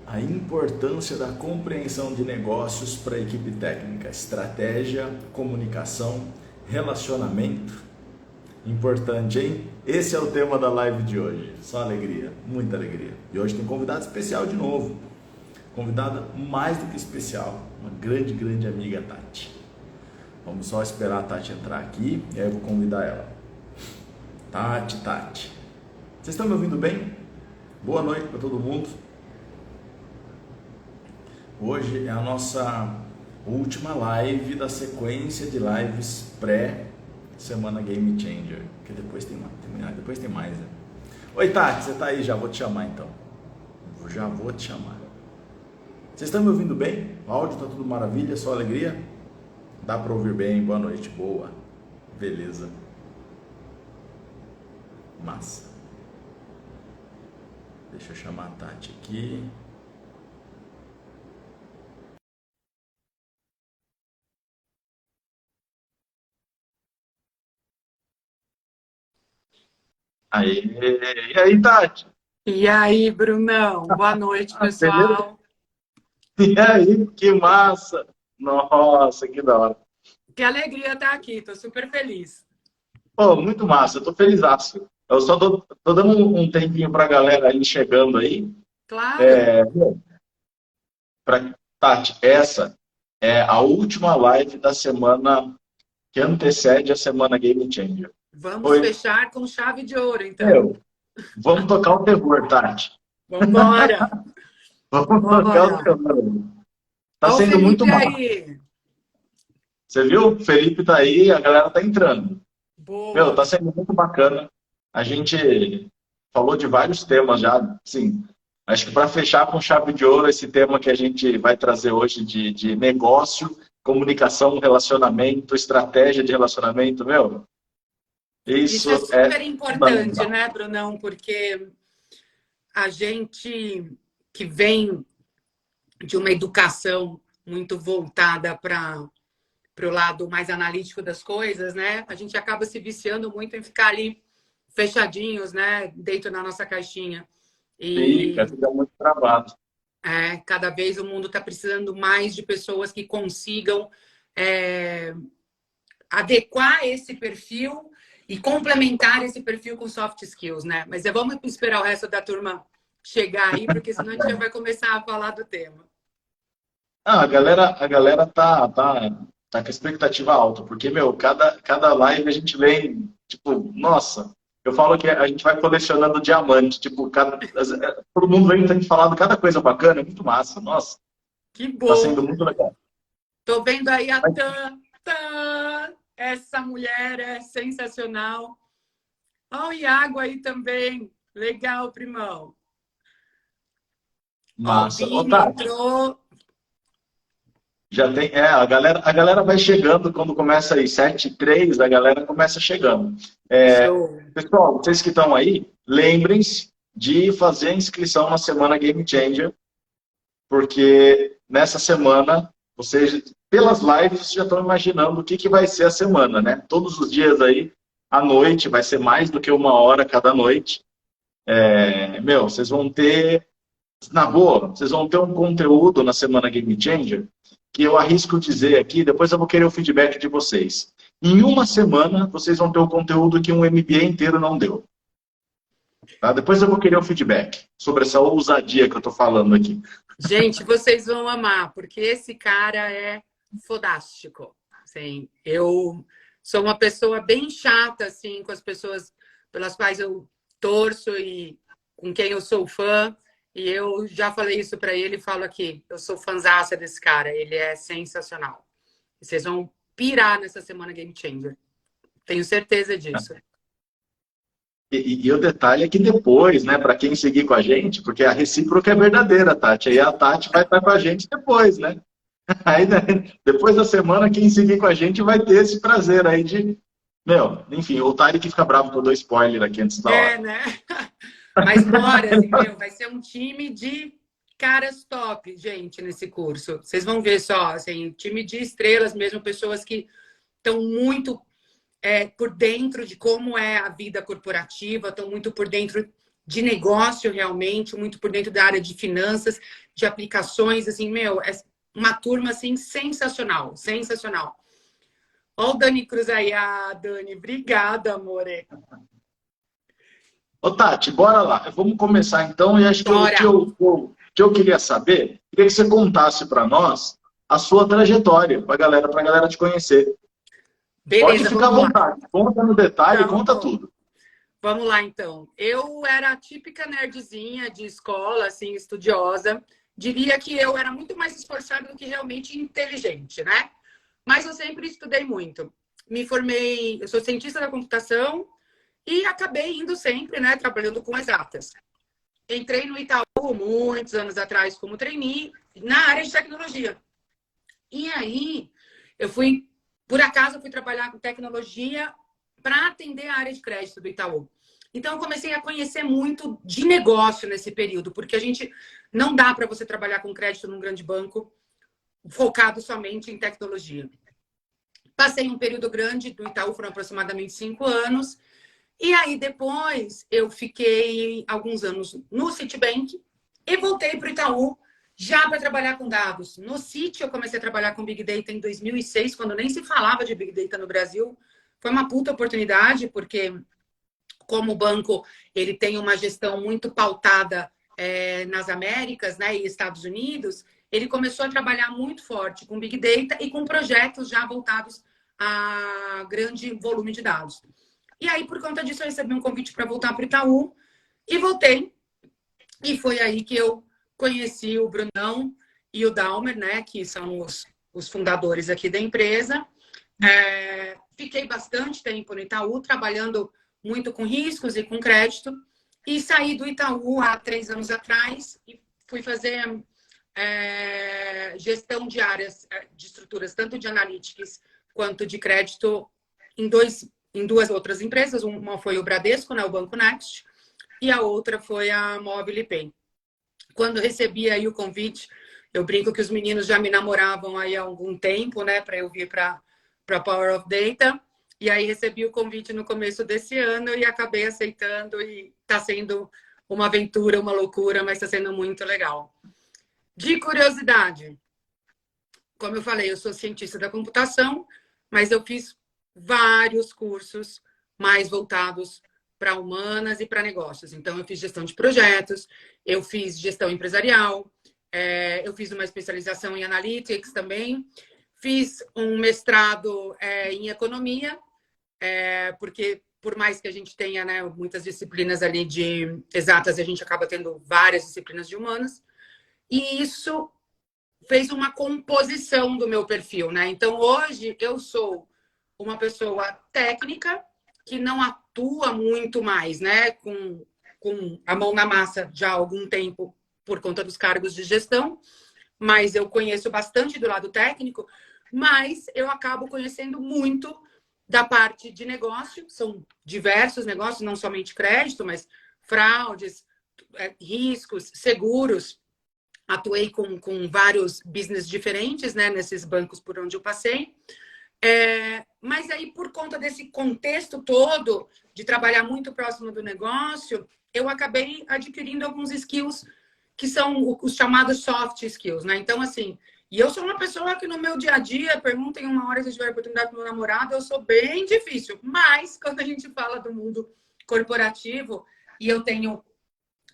A importância da compreensão de negócios para a equipe técnica, estratégia, comunicação, relacionamento. Importante, hein? Esse é o tema da live de hoje. Só alegria, muita alegria. E hoje tem convidado especial de novo. Convidada mais do que especial, uma grande, grande amiga, Tati. Vamos só esperar a Tati entrar aqui e aí eu vou convidar ela. Tati. Vocês estão me ouvindo bem? Boa noite para todo mundo. Hoje é a nossa última live da sequência de lives pré-semana Game Changer. Que depois tem mais, né? Oi, Tati, você tá aí? Já vou te chamar então. Já vou te chamar. Vocês estão me ouvindo bem? O áudio tá tudo maravilha, só alegria? Dá para ouvir bem? Boa noite, boa. Beleza. Massa. Deixa eu chamar a Tati aqui. Aê, e aí, Tati? E aí, Brunão? Boa noite, Beleza? pessoal. E aí, que massa! Nossa, que da hora. Que alegria estar aqui, tô super feliz. Pô, muito massa, eu tô felizaço. Eu só tô dando um tempinho pra galera aí chegando aí. Claro, Tati, essa é a última live da semana que antecede a semana Game Changer. vamos Foi, fechar com chave de ouro, então. meu, vamos tocar o terror, Tati. Vambora, Vamos tocar o vambora. terror. Tá Olha o sendo muito Felipe massa. aí. Você viu? O Felipe tá aí, a galera tá entrando. Meu, Boa. tá sendo muito bacana. A gente falou de vários temas já, sim. Acho que para fechar com chave de ouro esse tema que a gente vai trazer hoje de negócio, comunicação, relacionamento, estratégia de relacionamento, meu, Isso é isso é super importante, fundamental. né, Brunão? Porque a gente que vem de uma educação muito voltada para o lado mais analítico das coisas, né? A gente acaba se viciando muito em ficar ali fechadinhos, né? Dentro da nossa caixinha. Fica, E fica muito travado. cada vez o mundo está precisando mais de pessoas que consigam é, adequar esse perfil e complementar esse perfil com soft skills, né? Mas vamos esperar o resto da turma chegar aí, porque senão a gente já vai começar a falar do tema. Ah, a galera tá com a expectativa alta, porque, meu, cada live a gente vem, tipo, nossa, eu falo que a gente vai colecionando diamante, tipo, todo mundo vem tem falado cada coisa bacana, é muito massa, nossa, Que tá bom! sendo muito legal. Tô vendo aí a Mas, Tan. Essa mulher é sensacional. Ó, o Iago aí também. Legal, primão. Ó, o massa. Ô, Vini Tati, entrou. já tem, a galera vai chegando quando começa aí, 7h03, a galera começa chegando. Show. Pessoal, vocês que estão aí, lembrem-se de fazer a inscrição na Semana Game Changer, porque nessa semana, vocês, pelas lives, vocês já estão imaginando o que vai ser a semana, né? Todos os dias aí, à noite, vai ser mais do que 1 hora cada noite. Meu, vocês vão ter, na boa, vocês vão ter um conteúdo na Semana Game Changer que eu arrisco dizer aqui, depois eu vou querer o feedback de vocês. Em uma semana, vocês vão ter o conteúdo que um MBA inteiro não deu. Tá? Depois eu vou querer o feedback sobre essa ousadia que eu estou falando aqui. Gente, vocês vão amar, porque esse cara é fodástico. Assim, eu sou uma pessoa bem chata assim com as pessoas pelas quais eu torço e com quem eu sou fã. E eu já falei isso para ele e falo aqui, eu sou fãzaça desse cara, ele é sensacional. Vocês vão pirar nessa semana Game Changer. Tenho certeza disso. E o detalhe é que depois, né, para quem seguir com a gente, porque a recíproca é verdadeira, Tati, aí a Tati vai estar com a gente depois, né? Aí, né, depois da semana, quem seguir com a gente vai ter esse prazer aí de. Meu, enfim, o Tarek fica bravo que eu dou spoiler aqui antes da É, hora. né? Mas bora, assim, meu, vai ser um time de caras top, gente, nesse curso. Vocês vão ver só, assim, time de estrelas mesmo, pessoas que estão muito por dentro de como é a vida corporativa, estão muito por dentro de negócio realmente, muito por dentro da área de finanças, de aplicações, assim, meu, é uma turma, assim, sensacional, sensacional. Ó o Dani Cruz aí, Dani, obrigada, amore. Ô, Tati, bora lá. Vamos começar então. E acho que o Bora. que eu queria saber, queria que você contasse para nós a sua trajetória, para a galera te conhecer. Pode Beleza, ficar à vamos lá. vontade. Conta no detalhe, conta Então, tudo. vamos lá, então. Eu era a típica nerdzinha de escola, assim, estudiosa. Diria que eu era muito mais esforçada do que realmente inteligente, né? Mas eu sempre estudei muito. Me formei, eu sou cientista da computação e acabei indo sempre, né, trabalhando com exatas. Entrei no Itaú muitos anos atrás como trainee na área de tecnologia. E aí, por acaso, eu fui trabalhar com tecnologia para atender a área de crédito do Itaú. Então, eu comecei a conhecer muito de negócio nesse período, porque a gente não dá para você trabalhar com crédito num grande banco focado somente em tecnologia. Passei um período grande do Itaú, foram aproximadamente 5 anos. E aí, depois, eu fiquei alguns anos no Citibank e voltei para o Itaú já para trabalhar com dados. No Citi, eu comecei a trabalhar com Big Data em 2006, quando nem se falava de Big Data no Brasil. Foi uma puta oportunidade, porque como o banco ele tem uma gestão muito pautada nas Américas, né, e Estados Unidos, ele começou a trabalhar muito forte com Big Data e com projetos já voltados a grande volume de dados. E aí, por conta disso, eu recebi um convite para voltar para o Itaú e voltei. E foi aí que eu conheci o Brunão e o Dalmer, né, que são os fundadores aqui da empresa. Fiquei bastante tempo no Itaú, trabalhando muito com riscos e com crédito. E saí do Itaú há 3 anos atrás e fui fazer gestão de áreas, de estruturas, tanto de analytics quanto de crédito, em duas outras empresas. Uma foi o Bradesco, né, o Banco Next, e a outra foi a Mobile Pay. Quando recebi aí o convite, eu brinco que os meninos já me namoravam aí há algum tempo, né, para eu vir para Power of Data. E aí recebi o convite no começo desse ano e acabei aceitando e está sendo uma aventura, uma loucura, mas está sendo muito legal. De curiosidade, como eu falei, eu sou cientista da computação, mas eu fiz vários cursos mais voltados para humanas e para negócios. Então, eu fiz gestão de projetos, eu fiz gestão empresarial, eu fiz uma especialização em analytics também, fiz um mestrado em economia, porque por mais que a gente tenha, né, muitas disciplinas ali de exatas, a gente acaba tendo várias disciplinas de humanas, e isso fez uma composição do meu perfil, né? Então, hoje, eu sou uma pessoa técnica que não atua muito mais, né, com a mão na massa já há algum tempo por conta dos cargos de gestão, mas eu conheço bastante do lado técnico, mas eu acabo conhecendo muito da parte de negócio, são diversos negócios, não somente crédito, mas fraudes, riscos, seguros. Atuei com vários business diferentes, né, nesses bancos por onde eu passei. Mas aí, por conta desse contexto todo, de trabalhar muito próximo do negócio, eu acabei adquirindo alguns skills que são os chamados soft skills, né? Então, assim, e eu sou uma pessoa que no meu dia a dia, perguntem uma hora se eu tiver oportunidade com meu namorado, eu sou bem difícil. Mas, quando a gente fala do mundo corporativo, e eu tenho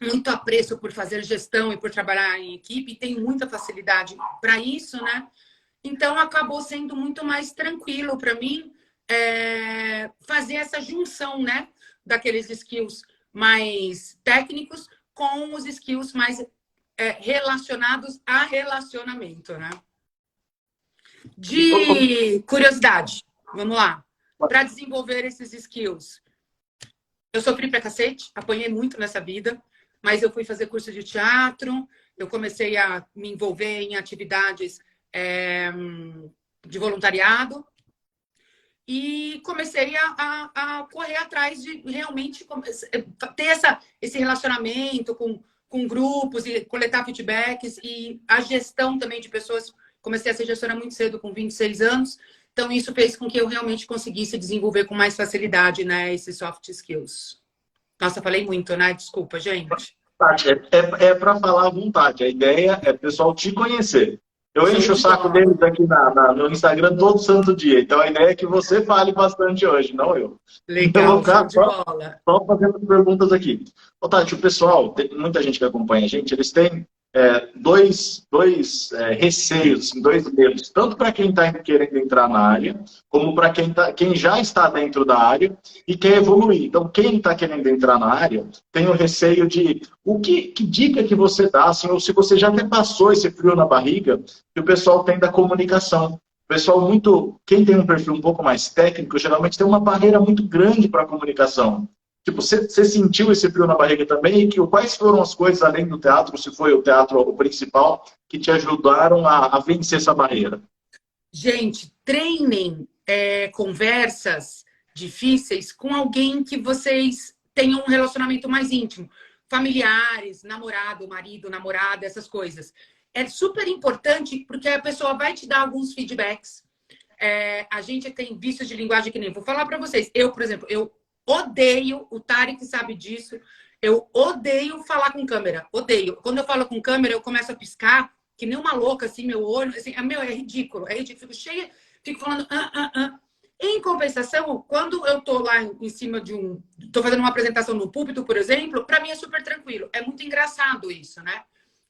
muito apreço por fazer gestão e por trabalhar em equipe, e tenho muita facilidade para isso, né? Então, acabou sendo muito mais tranquilo para mim fazer essa junção, né? Daqueles skills mais técnicos com os skills mais relacionados a relacionamento, né? De curiosidade, vamos lá. Para desenvolver esses skills, eu sofri pra cacete, apanhei muito nessa vida, mas eu fui fazer curso de teatro, eu comecei a me envolver em atividades de voluntariado e comecei a correr atrás de realmente ter esse relacionamento com grupos e coletar feedbacks e a gestão também de pessoas. Comecei a ser gestora muito cedo, com 26 anos. Então, isso fez com que eu realmente conseguisse desenvolver com mais facilidade, né, esses soft skills. Nossa, falei muito, né? Desculpa, gente. Tati, é para falar à vontade. A ideia é o pessoal te conhecer. Eu Show encho o de saco bola. deles aqui no Instagram todo santo dia. Então a ideia é que você fale bastante hoje, não eu. Eu vou Legal, show ficar de bola. só fazendo perguntas aqui. Ô, Tati, o pessoal, tem muita gente que acompanha a gente, eles têm dois receios, assim, dois medos, tanto para quem está querendo entrar na área, como para quem já está dentro da área e quer evoluir. Então, quem está querendo entrar na área tem o receio de que dica que você dá, assim, ou se você já até passou esse frio na barriga, que o pessoal tem da comunicação. O pessoal quem tem um perfil um pouco mais técnico, geralmente tem uma barreira muito grande para a comunicação. Tipo, você sentiu esse frio na barriga também? E quais foram as coisas, além do teatro, se foi o teatro o principal, que te ajudaram a vencer essa barreira? Gente, treinem conversas difíceis com alguém que vocês tenham um relacionamento mais íntimo. Familiares, namorado, marido, namorada, essas coisas. É super importante porque a pessoa vai te dar alguns feedbacks. A gente tem vícios de linguagem que nem... Vou falar para vocês. Eu, por exemplo, eu odeio, o Tarek sabe disso, eu odeio falar com câmera. Odeio. Quando eu falo com câmera, eu começo a piscar que nem uma louca, assim, meu olho, assim, é ridículo, é ridículo. Fico cheia, fico falando, Em compensação, quando eu tô lá em cima tô fazendo uma apresentação no púlpito, por exemplo, para mim é super tranquilo. É muito engraçado isso, né?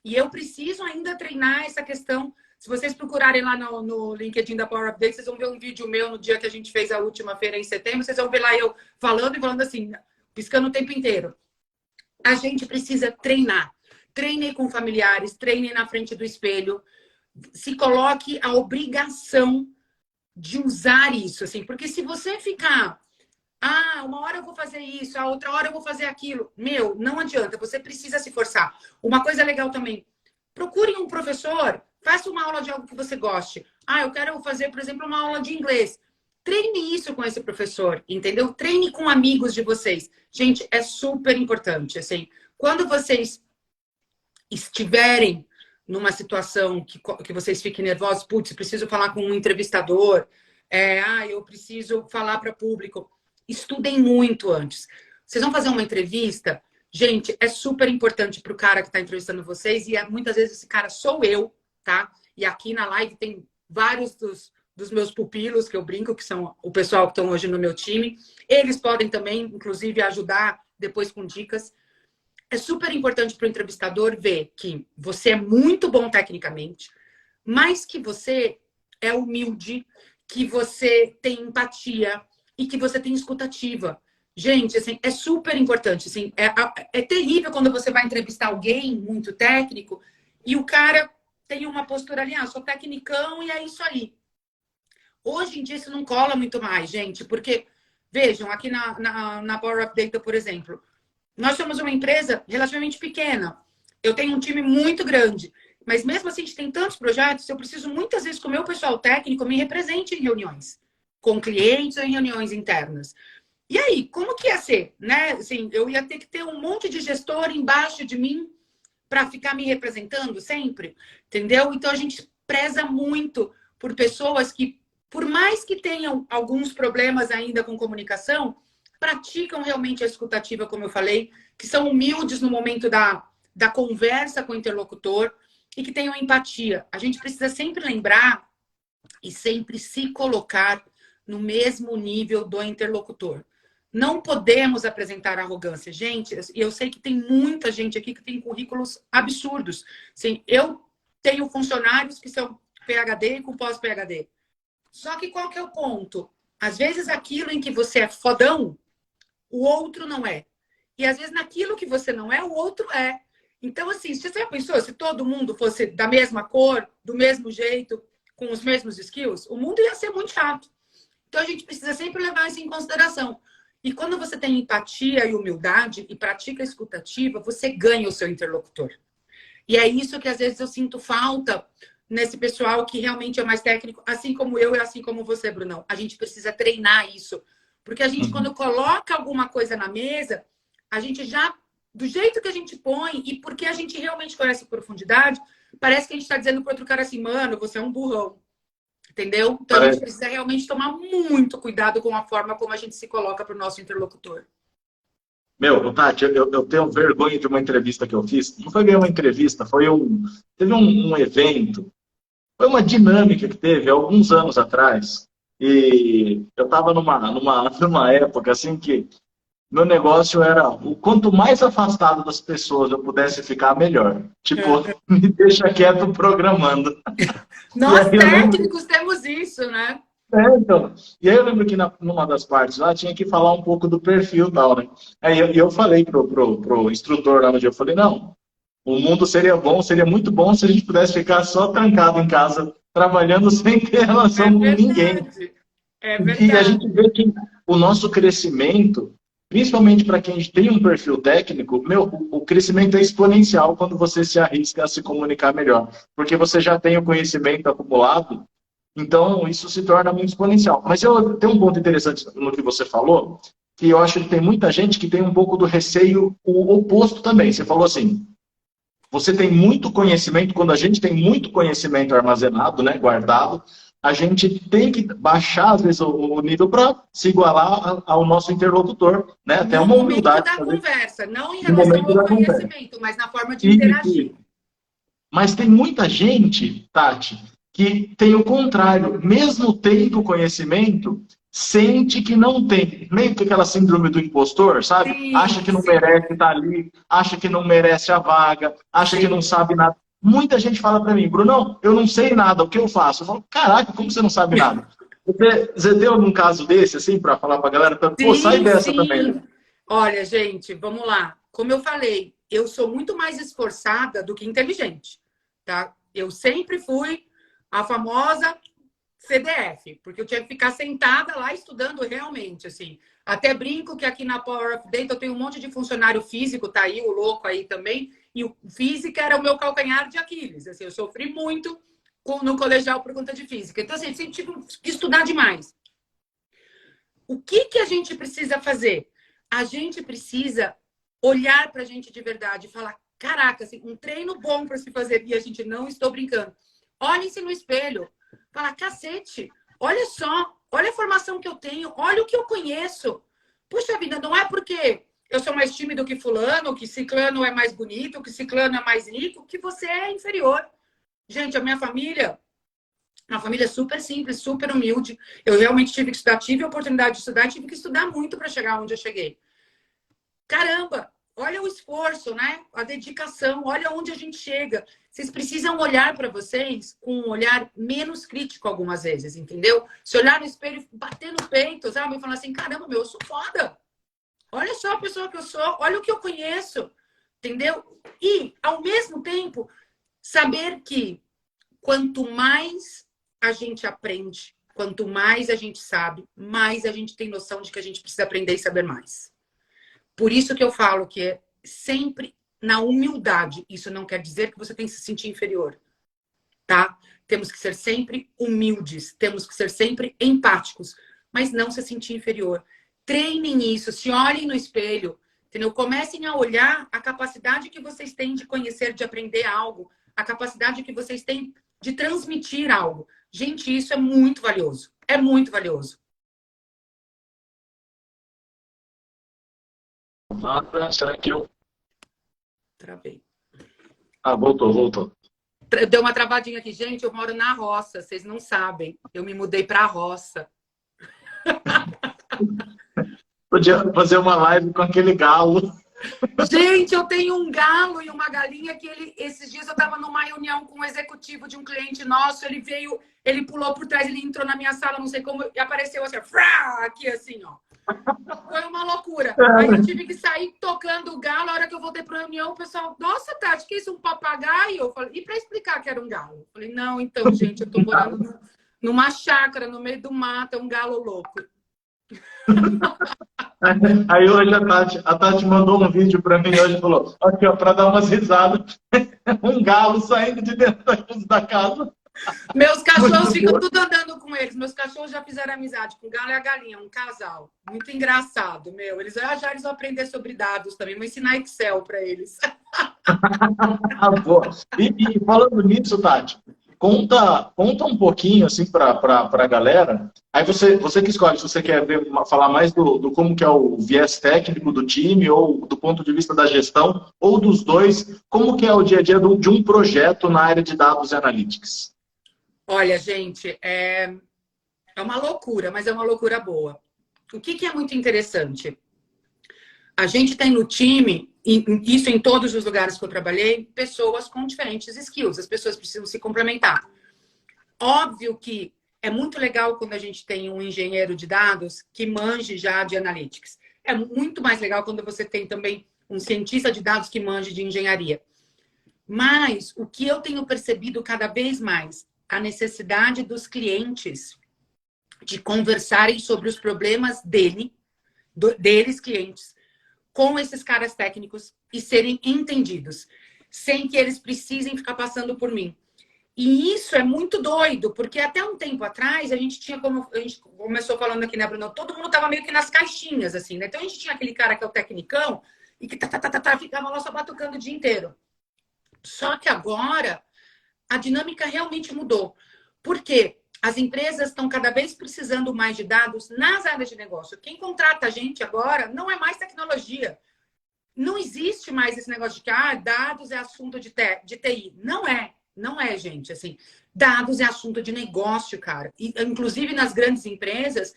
E eu preciso ainda treinar essa questão. Se vocês procurarem lá no LinkedIn da Power Update, vocês vão ver um vídeo meu no dia que a gente fez a última feira em setembro. Vocês vão ver lá eu falando e falando assim, piscando o tempo inteiro. A gente precisa treinar. Treine com familiares, treine na frente do espelho. Se coloque a obrigação de usar isso, assim. Porque se você ficar... uma hora eu vou fazer isso, a outra hora eu vou fazer aquilo. Meu, não adianta. Você precisa se forçar. Uma coisa legal também. Procure um professor. Faça uma aula de algo que você goste. Eu quero fazer, por exemplo, uma aula de inglês. Treine isso com esse professor, entendeu? Treine com amigos de vocês. Gente, é super importante, assim. Quando vocês estiverem numa situação que vocês fiquem nervosos, putz, preciso falar com um entrevistador, eu preciso falar para público. Estudem muito antes. Vocês vão fazer uma entrevista, gente, é super importante para o cara que está entrevistando vocês, e muitas vezes esse cara sou eu, tá? E aqui na live tem vários dos meus pupilos, que eu brinco, que são o pessoal que estão hoje no meu time. Eles podem também, inclusive, ajudar depois com dicas. É super importante para o entrevistador ver que você é muito bom tecnicamente, mas que você é humilde, que você tem empatia e que você tem escutativa. Gente, assim, é super importante. Assim, é terrível quando você vai entrevistar alguém muito técnico e o cara tem uma postura ali, sou tecnicão e é isso aí. Hoje em dia isso não cola muito mais, gente, porque, vejam, aqui na Power Up Data, por exemplo, nós somos uma empresa relativamente pequena. Eu tenho um time muito grande. Mas mesmo assim, a gente tem tantos projetos, eu preciso muitas vezes que o meu pessoal técnico me represente em reuniões. Com clientes ou em reuniões internas. E aí, como que ia ser? Né? Assim, eu ia ter que ter um monte de gestor embaixo de mim para ficar me representando sempre. Entendeu? Então, a gente preza muito por pessoas que, por mais que tenham alguns problemas ainda com comunicação, praticam realmente a escutativa, como eu falei, que são humildes no momento da conversa com o interlocutor e que tenham empatia. A gente precisa sempre lembrar e sempre se colocar no mesmo nível do interlocutor. Não podemos apresentar arrogância. Gente, eu sei que tem muita gente aqui que tem currículos absurdos. Assim, eu tenho funcionários que são PhD e com pós-PhD. Só que qual que é o ponto? Às vezes aquilo em que você é fodão, o outro não é. E às vezes naquilo que você não é, o outro é. Então, assim, você já pensou se todo mundo fosse da mesma cor, do mesmo jeito, com os mesmos skills? O mundo ia ser muito chato. Então, a gente precisa sempre levar isso em consideração. E quando você tem empatia e humildade e pratica a escutativa, você ganha o seu interlocutor. E é isso que às vezes eu sinto falta nesse pessoal que realmente é mais técnico, assim como eu e assim como você, Brunão. A gente precisa treinar isso. Porque a gente, quando coloca alguma coisa na mesa, a gente já, do jeito que a gente põe e porque a gente realmente conhece profundidade, parece que a gente está dizendo para outro cara assim, mano, você é um burrão. Entendeu? Então a gente precisa realmente tomar muito cuidado com a forma como a gente se coloca para o nosso interlocutor. Meu, Tati, eu tenho vergonha de uma entrevista que eu fiz. Não foi bem uma entrevista, teve um evento, foi uma dinâmica que teve alguns anos atrás. E eu estava numa época assim que meu negócio era o quanto mais afastado das pessoas eu pudesse ficar, melhor. Tipo, me deixa quieto programando. E Nós aí eu lembro, técnicos temos isso, né? então, e aí eu lembro que numa das partes lá tinha que falar um pouco do perfil e tal, né? Aí eu falei pro instrutor lá no dia, eu falei, não, o mundo seria bom, seria muito bom se a gente pudesse ficar só trancado em casa, trabalhando sem ter É relação com ninguém. verdade. É E a verdade. gente vê que o nosso crescimento, principalmente para quem tem um perfil técnico, meu, o crescimento é exponencial quando você se arrisca a se comunicar melhor, porque você já tem o conhecimento acumulado, então isso se torna muito exponencial. Mas eu tenho um ponto interessante no que você falou, que eu acho que tem muita gente que tem um pouco do receio o oposto também. Você falou assim, você tem muito conhecimento, quando a gente tem muito conhecimento armazenado, né, guardado, a gente tem que baixar, às vezes, o nível para se igualar ao nosso interlocutor, né? Até No uma momento humildade da fazer conversa, não em no relação momento ao da conversa. conhecimento, mas na forma de E, interagir. mas tem muita gente, Tati, que tem o contrário. Mesmo tendo conhecimento, sente que não tem. Meio que aquela síndrome do impostor, sabe? Acha Sim, que não sim, merece estar ali, acha que não merece a vaga, acha que não sim. sabe nada. Muita gente fala para mim, Brunão, eu não sei nada, o que eu faço? Eu falo, caraca, como você não sabe nada? Você tem algum caso desse, assim, para falar para a galera? Pô, sai Sim, dessa também, né? sim. Olha, gente, vamos lá. Como eu falei, eu sou muito mais esforçada do que inteligente, tá? Eu sempre fui a famosa CDF, porque eu tinha que ficar sentada lá estudando realmente, assim. Até brinco que aqui na Power of Data eu tenho um monte de funcionário físico, tá aí, o louco aí também, e o física era o meu calcanhar de Aquiles, assim, eu sofri muito no colegial por conta de física. Então, assim, sempre tive que estudar demais. O que que a gente precisa fazer? A gente precisa olhar para a gente de verdade e falar, caraca, assim, um treino bom para se fazer, e a gente não estou brincando. Olhem-se no espelho. Fala, cacete, olha só, olha a formação que eu tenho, olha o que eu conheço. Puxa vida, não é porque eu sou mais tímido que fulano, que ciclano é mais bonito, que ciclano é mais rico, que você é inferior. Gente, a minha família, uma família super simples, super humilde. Eu realmente tive que estudar, tive a oportunidade de estudar, tive que estudar muito para chegar onde eu cheguei. Caramba, olha o esforço, né? A dedicação, olha onde a gente chega. Vocês precisam olhar para vocês com um olhar menos crítico algumas vezes, entendeu? Se olhar no espelho, bater no peito, sabe? E falar assim, caramba, meu, eu sou foda. Olha só a pessoa que eu sou, olha o que eu conheço, entendeu? E, ao mesmo tempo, saber que quanto mais a gente aprende, quanto mais a gente sabe, mais a gente tem noção de que a gente precisa aprender e saber mais. Por isso que eu falo que é sempre na humildade. Isso não quer dizer que você tem que se sentir inferior, tá? Temos que ser sempre humildes, temos que ser sempre empáticos, mas não se sentir inferior. Treinem isso, se olhem no espelho, entendeu? Comecem a olhar a capacidade que vocês têm de conhecer, de aprender algo, a capacidade que vocês têm de transmitir algo. Gente, isso é muito valioso. É muito valioso. Será que eu... Travei. Ah, voltou. Deu uma travadinha aqui. Gente, eu moro na roça, vocês não sabem. Eu me mudei para a roça. Podia fazer uma live com aquele galo. Gente, eu tenho um galo e uma galinha que esses dias eu estava numa reunião com um executivo de um cliente nosso, ele veio, ele pulou por trás, ele entrou na minha sala, não sei como, e apareceu assim, aqui assim, ó. Foi uma loucura. Aí eu tive que sair tocando o galo, a hora que eu voltei para a reunião, o pessoal, nossa, Tati, que isso, um papagaio? Eu falei, e para explicar que era um galo? Eu falei, não, então, gente, eu estou morando numa chácara, no meio do mato, é um galo louco. Aí hoje a Tati mandou um vídeo para mim hoje e falou, aqui ó, para dar umas risadas, um galo saindo de dentro da casa. Meus cachorros ficam tudo andando com eles. Meus cachorros já fizeram amizade com o galo e a galinha, um casal. Muito engraçado, meu. Eles já eles vão aprender sobre dados também. Vou ensinar Excel para eles. Boa. E falando nisso, Tati, conta um pouquinho assim para a galera. Aí você que escolhe se você quer falar mais do como que é o viés técnico do time, ou do ponto de vista da gestão, ou dos dois, como que é o dia a dia de um projeto na área de dados e analytics. Olha, gente, é uma loucura, mas é uma loucura boa. O que é muito interessante? A gente tem no time, isso em todos os lugares que eu trabalhei, pessoas com diferentes skills. As pessoas precisam se complementar. Óbvio que é muito legal quando a gente tem um engenheiro de dados que manje já de analytics. É muito mais legal quando você tem também um cientista de dados que manje de engenharia. Mas o que eu tenho percebido cada vez mais, a necessidade dos clientes de conversarem sobre os problemas deles, clientes, com esses caras técnicos e serem entendidos, sem que eles precisem ficar passando por mim. E isso é muito doido, porque até um tempo atrás a gente tinha, como a gente começou falando aqui, né, Bruno? Todo mundo tava meio que nas caixinhas, assim, né? Então a gente tinha aquele cara que é o tecnicão e que ficava lá só batucando o dia inteiro. Só que agora a dinâmica realmente mudou. Por quê? As empresas estão cada vez precisando mais de dados nas áreas de negócio. Quem contrata a gente agora não é mais tecnologia. Não existe mais esse negócio de que dados é assunto de TI. Não é, gente. Assim, dados é assunto de negócio, cara. E, inclusive, nas grandes empresas,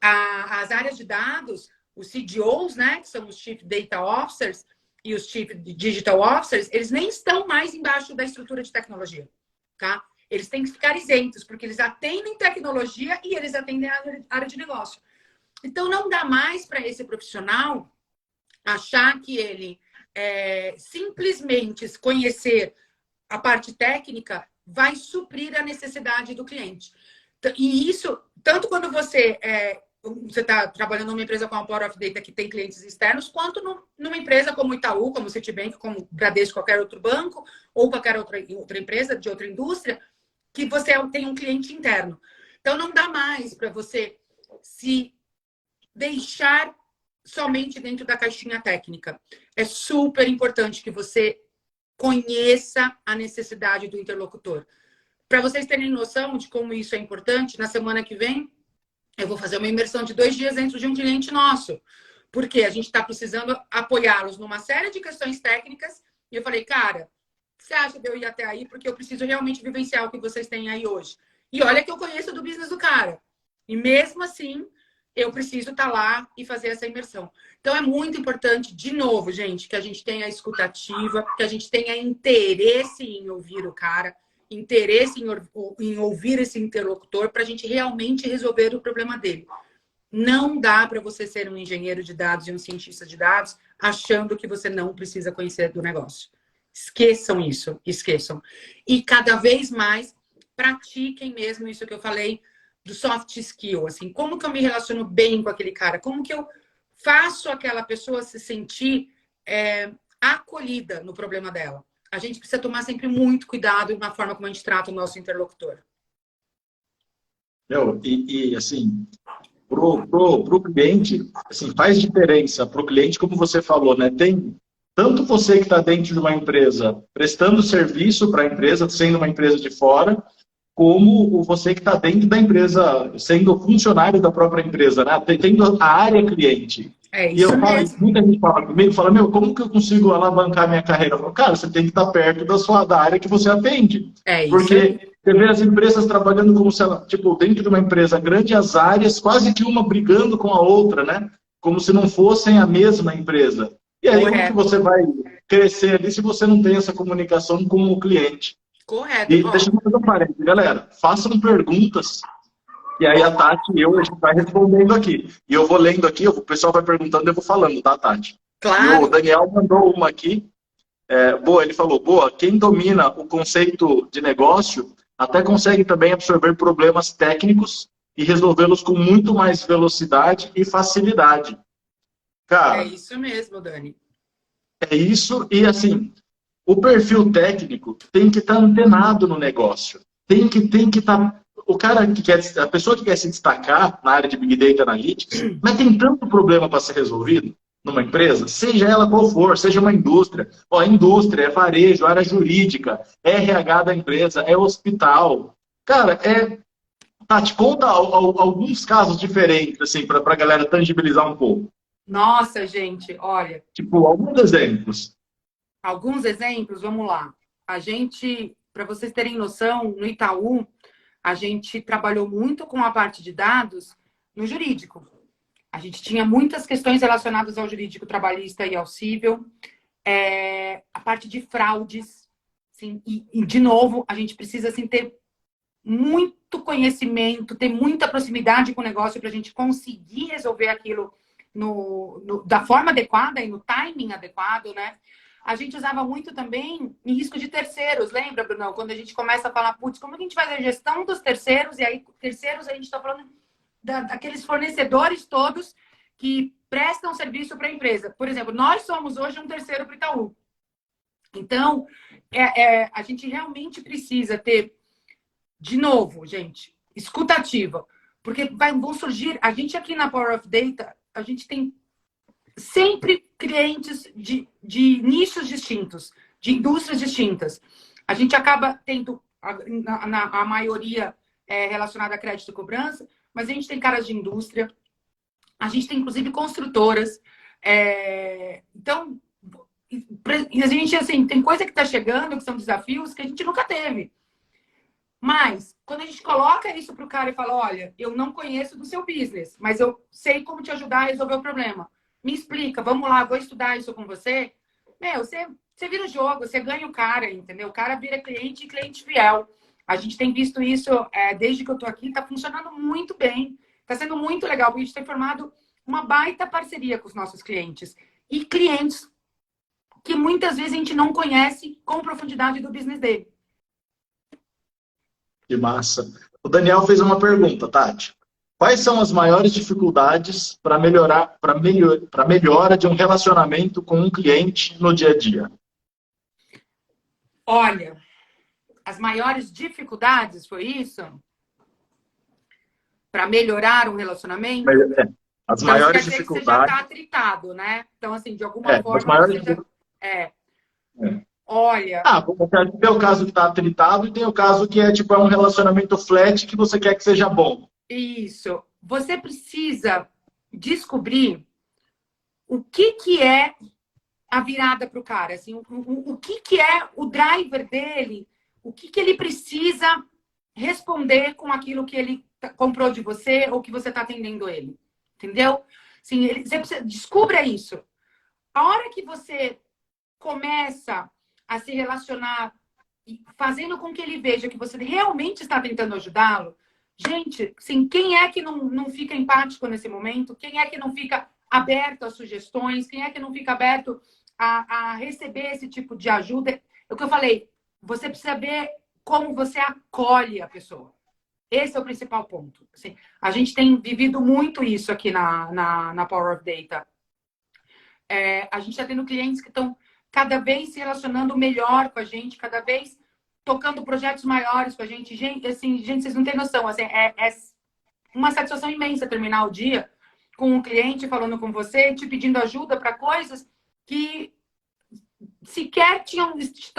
as áreas de dados, os CDOs, né, que são os Chief Data Officers e os Chief Digital Officers, eles nem estão mais embaixo da estrutura de tecnologia, tá? Eles têm que ficar isentos, porque eles atendem tecnologia e eles atendem a área de negócio. Então, não dá mais para esse profissional achar que ele simplesmente conhecer a parte técnica vai suprir a necessidade do cliente. E isso, tanto quando você está trabalhando numa empresa como a Power of Data, que tem clientes externos, quanto numa empresa como Itaú, como Citibank, como Bradesco, qualquer outro banco, ou qualquer outra empresa de outra indústria, que você tem um cliente interno. Então, não dá mais para você se deixar somente dentro da caixinha técnica. É super importante que você conheça a necessidade do interlocutor. Para vocês terem noção de como isso é importante, na semana que vem, eu vou fazer uma imersão de 2 dias dentro de um cliente nosso. Porque a gente está precisando apoiá-los numa série de questões técnicas. E eu falei, cara, você acha de eu ir até aí? Porque eu preciso realmente vivenciar o que vocês têm aí hoje. E olha que eu conheço do business do cara. E mesmo assim, eu preciso estar lá e fazer essa imersão. Então, é muito importante, de novo, gente, que a gente tenha escutativa, que a gente tenha interesse em ouvir o cara, interesse em ouvir esse interlocutor, para a gente realmente resolver o problema dele. Não dá para você ser um engenheiro de dados e um cientista de dados achando que você não precisa conhecer do negócio. Esqueçam isso, esqueçam. E cada vez mais pratiquem mesmo isso que eu falei do soft skill, assim, como que eu me relaciono bem com aquele cara, como que eu faço aquela pessoa se sentir acolhida no problema dela. A gente precisa tomar sempre muito cuidado na forma como a gente trata o nosso interlocutor. Assim, pro cliente, assim, faz diferença pro cliente, como você falou, né? Tem tanto você que está dentro de uma empresa prestando serviço para a empresa, sendo uma empresa de fora, como você que está dentro da empresa, sendo funcionário da própria empresa, né? Tendo a área cliente. É isso e eu falo, mesmo. muita gente fala comigo, fala, como que eu consigo alavancar minha carreira? Eu falo, cara, você tem que estar perto da área que você atende. É isso. Porque você vê as empresas trabalhando como se ela, tipo, dentro de uma empresa grande, as áreas quase que uma brigando com a outra, né? Como se não fossem a mesma empresa. E aí, como que você vai crescer ali se você não tem essa comunicação com o cliente? Correto. E deixa eu fazer um parênteses, galera. Façam perguntas. E aí a Tati e eu, a gente vai respondendo aqui. E eu vou lendo aqui, o pessoal vai perguntando e eu vou falando, tá, Tati? Claro. E o Daniel mandou uma aqui. Ele falou, quem domina o conceito de negócio até consegue também absorver problemas técnicos e resolvê-los com muito mais velocidade e facilidade. Cara, é isso mesmo, Dani. É isso, e assim, o perfil técnico tem que estar antenado no negócio. Tem que estar... a pessoa que quer se destacar na área de Big Data Analytics, mas tem tanto problema para ser resolvido. numa empresa, seja ela qual for, seja uma indústria. Ó, indústria, é varejo, área jurídica, é RH da empresa, é hospital. Cara, Tati, conta alguns casos diferentes, assim, para a galera tangibilizar um pouco. Nossa, gente, olha, Tipo, alguns exemplos. alguns exemplos, vamos lá. A gente, para vocês terem noção, no Itaú, a gente trabalhou muito com a parte de dados no jurídico. A gente tinha muitas questões relacionadas ao jurídico trabalhista e ao civil, a parte de fraudes, assim, de novo, a gente precisa assim, ter muito conhecimento, ter muita proximidade com o negócio para a gente conseguir resolver aquilo da forma adequada e no timing adequado, né? A gente usava muito também em risco de terceiros, lembra, Bruno? Quando a gente começa a falar, putz, como a gente faz a gestão dos terceiros? E aí, terceiros, a gente está falando daqueles fornecedores todos que prestam serviço para a empresa. Por exemplo, nós somos hoje um terceiro para o Itaú. Então, a gente realmente precisa ter, de novo, gente, escutativa. Porque vão surgir, a gente aqui na Power of Data, a gente tem sempre clientes de nichos distintos, de indústrias distintas. A gente acaba tendo, a maioria relacionada a crédito e cobrança, mas a gente tem caras de indústria, a gente tem, inclusive, construtoras. Então, a gente, assim, tem coisa que está chegando, que são desafios que a gente nunca teve. Mas, quando a gente coloca isso para o cara e fala, olha, eu não conheço do seu business, mas eu sei como te ajudar a resolver o problema. Me explica, vamos lá, vou estudar isso com você. Você vira o jogo, você ganha o cara, entendeu? O cara vira cliente e cliente fiel. A gente tem visto isso desde que eu estou aqui, está funcionando muito bem. Está sendo muito legal, porque a gente tem formado uma baita parceria com os nossos clientes. E clientes que muitas vezes a gente não conhece com profundidade do business dele. Que massa. O Daniel fez uma pergunta, Tati. Quais são as maiores dificuldades para melhora de um relacionamento com um cliente no dia a dia? Olha, as maiores dificuldades, foi isso? Para melhorar um relacionamento? As Então, maiores isso quer dizer dificuldades. que você já está atritado, né? Então, assim, de alguma forma, as maiores... você já... Olha... tem o caso que está atritado e tem o caso que é um relacionamento flat que você quer que seja bom. Isso. Você precisa descobrir o que é a virada para o cara. Assim, o que é o driver dele, o que ele precisa responder com aquilo que ele comprou de você ou que você está atendendo ele. Entendeu? Assim, descubra isso. A hora que você começa a se relacionar, fazendo com que ele veja que você realmente está tentando ajudá-lo, gente, assim, quem é que não fica empático nesse momento? Quem é que não fica aberto a sugestões? Quem é que não fica aberto a receber esse tipo de ajuda? É o que eu falei, você precisa ver como você acolhe a pessoa. Esse é o principal ponto. Assim, a gente tem vivido muito isso aqui na Power of Data. A gente está tendo clientes que estão cada vez se relacionando melhor com a gente, cada vez tocando projetos maiores com a gente. Gente, assim, vocês não têm noção. Assim, é uma satisfação imensa terminar o dia com um cliente falando com você, te pedindo ajuda para coisas que sequer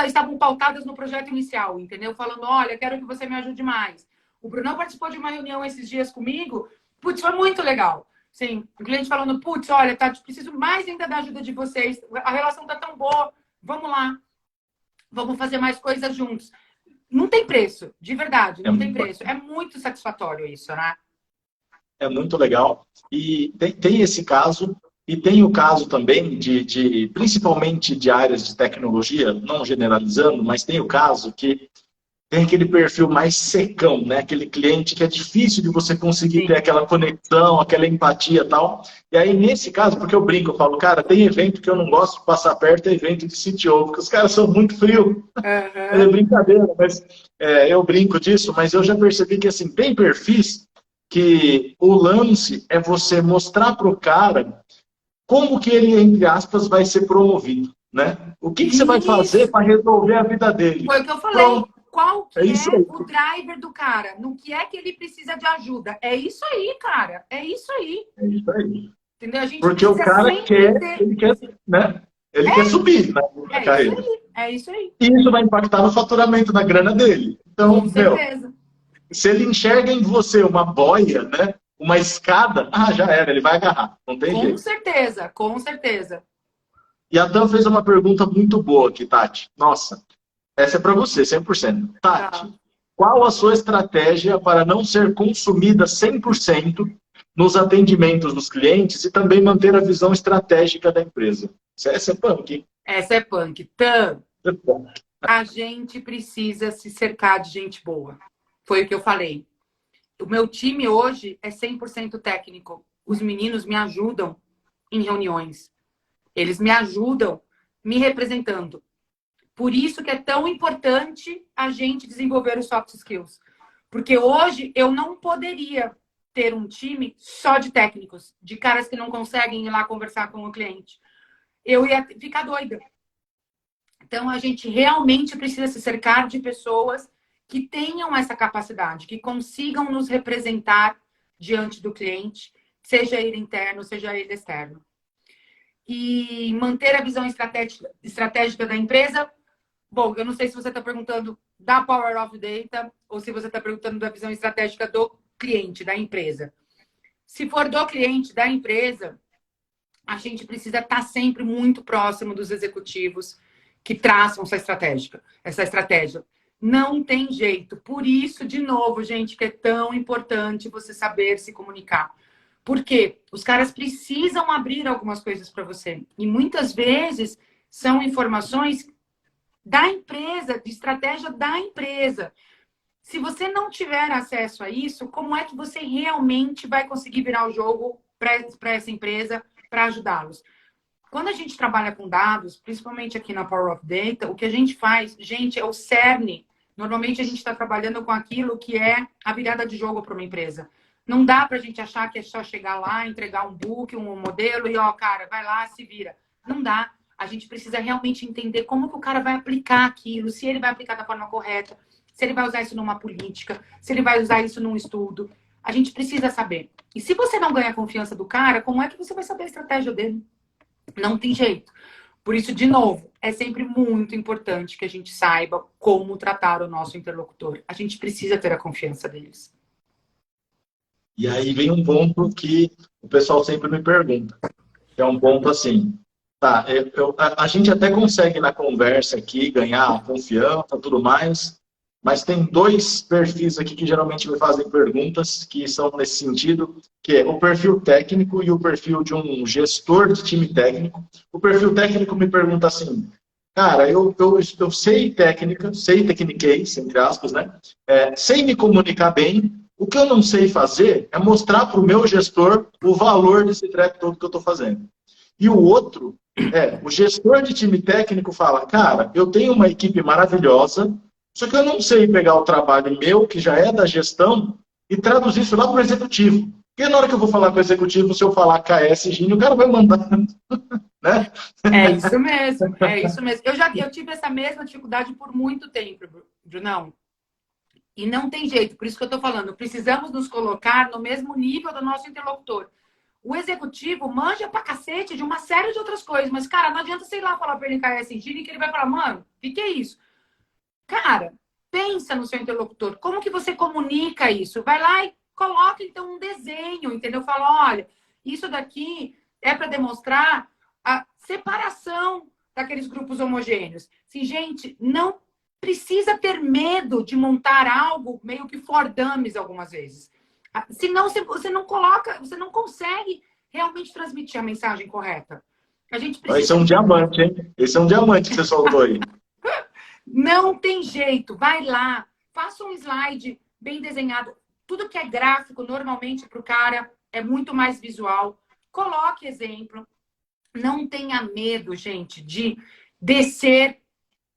estavam pautadas no projeto inicial, entendeu? Falando, olha, quero que você me ajude mais. O Bruno participou de uma reunião esses dias comigo. Putz, foi muito legal. Sim, o cliente falando, putz, olha, Tati, preciso mais ainda da ajuda de vocês. A relação tá tão boa. Vamos lá. Vamos fazer mais coisas juntos. Não tem preço, de verdade, não tem preço. É muito satisfatório isso, né? É muito legal. E tem esse caso, e tem o caso também principalmente de áreas de tecnologia, não generalizando, mas tem o caso que tem aquele perfil mais secão, né? Aquele cliente que é difícil de você conseguir ter aquela conexão, aquela empatia e tal. E aí, nesse caso, porque eu brinco, eu falo, cara, tem evento que eu não gosto de passar perto, é evento de CTO, porque os caras são muito frios. É brincadeira, mas eu brinco disso, mas eu já percebi que, assim, tem perfis que o lance é você mostrar para o cara como que ele, entre aspas, vai ser promovido, né? O que você vai fazer para resolver a vida dele? Foi o que eu falei. Pronto. Qual que é o driver do cara? No que é que ele precisa de ajuda? É isso aí, cara. É isso aí. É isso aí. Entendeu? A gente Porque o precisa cara sempre ter... ele quer, né? Ele quer subir na É isso carreira. aí, é isso aí. E isso vai impactar no faturamento, na grana dele. Com Então, meu, certeza. se ele enxerga em você uma boia, né? Uma escada, já era, ele vai agarrar. Não tem Com jeito. certeza, com certeza. E a Dan fez uma pergunta muito boa aqui, Tati. Nossa, essa é para você, 100%. Tá. Tati, qual a sua estratégia para não ser consumida 100% nos atendimentos dos clientes e também manter a visão estratégica da empresa? Essa é punk, hein? Essa é punk. Tan, a gente precisa se cercar de gente boa. Foi o que eu falei. O meu time hoje é 100% técnico. Os meninos me ajudam em reuniões. Eles me ajudam me representando. Por isso que é tão importante a gente desenvolver os soft skills. Porque hoje eu não poderia ter um time só de técnicos, de caras que não conseguem ir lá conversar com o cliente. Eu ia ficar doida. Então, a gente realmente precisa se cercar de pessoas que tenham essa capacidade, que consigam nos representar diante do cliente, seja ele interno, seja ele externo. E manter a visão estratégica da empresa. Bom, eu não sei se você está perguntando da Power of Data ou se você está perguntando da visão estratégica do cliente, da empresa. Se for do cliente, da empresa, a gente precisa estar sempre muito próximo dos executivos que traçam essa estratégia. Não tem jeito. Por isso, de novo, gente, que é tão importante você saber se comunicar. Porque os caras precisam abrir algumas coisas para você. E muitas vezes são informações da empresa, de estratégia da empresa. Se você não tiver acesso a isso, como é que você realmente vai conseguir virar o jogo para essa empresa, para ajudá-los? Quando a gente trabalha com dados, principalmente aqui na Power of Data, o que a gente faz, gente, é o cerne. Normalmente a gente está trabalhando com aquilo que é a virada de jogo para uma empresa. Não dá para a gente achar que é só chegar lá, entregar um book, um modelo e, ó, cara, vai lá, se vira. Não dá. A gente precisa realmente entender como que o cara vai aplicar aquilo, se ele vai aplicar da forma correta, se ele vai usar isso numa política, se ele vai usar isso num estudo. A gente precisa saber. E se você não ganha a confiança do cara, como é que você vai saber a estratégia dele? Não tem jeito. Por isso, de novo, é sempre muito importante que a gente saiba como tratar o nosso interlocutor. A gente precisa ter a confiança deles. E aí vem um ponto que o pessoal sempre me pergunta. É um ponto assim, tá, a gente até consegue na conversa aqui ganhar confiança, tudo mais, mas tem dois perfis aqui que geralmente me fazem perguntas que são nesse sentido, que é o perfil técnico e o perfil de um gestor de time técnico. O perfil técnico me pergunta assim, cara, eu sei técnica, sei tecniquez, entre aspas, né? Sei me comunicar bem. O que eu não sei fazer é mostrar para o meu gestor o valor desse treco todo que eu estou fazendo. E o outro o gestor de time técnico fala, cara, eu tenho uma equipe maravilhosa, só que eu não sei pegar o trabalho meu, que já é da gestão, e traduzir isso lá para o executivo. Porque na hora que eu vou falar com o executivo, se eu falar KS Gini, o cara vai mandar, né? É isso mesmo, é isso mesmo. Eu tive essa mesma dificuldade por muito tempo, Brunão. E não tem jeito, por isso que eu estou falando, precisamos nos colocar no mesmo nível do nosso interlocutor. O executivo manja pra cacete de uma série de outras coisas, mas, cara, não adianta, sei lá, falar pra ele cair assim, que ele vai falar, mano, o que é isso? Cara, pensa no seu interlocutor, como que você comunica isso? Vai lá e coloca, então, um desenho, entendeu? Fala, olha, isso daqui é para demonstrar a separação daqueles grupos homogêneos. Assim, gente, não precisa ter medo de montar algo meio que for dummies algumas vezes. Senão você não coloca, você não consegue realmente transmitir a mensagem correta. A gente precisa... Esse é um diamante, hein? Esse é um diamante que você soltou aí. Não tem jeito. Vai lá, faça um slide bem desenhado. Tudo que é gráfico, normalmente, para o cara, é muito mais visual. Coloque exemplo. Não tenha medo, gente, de descer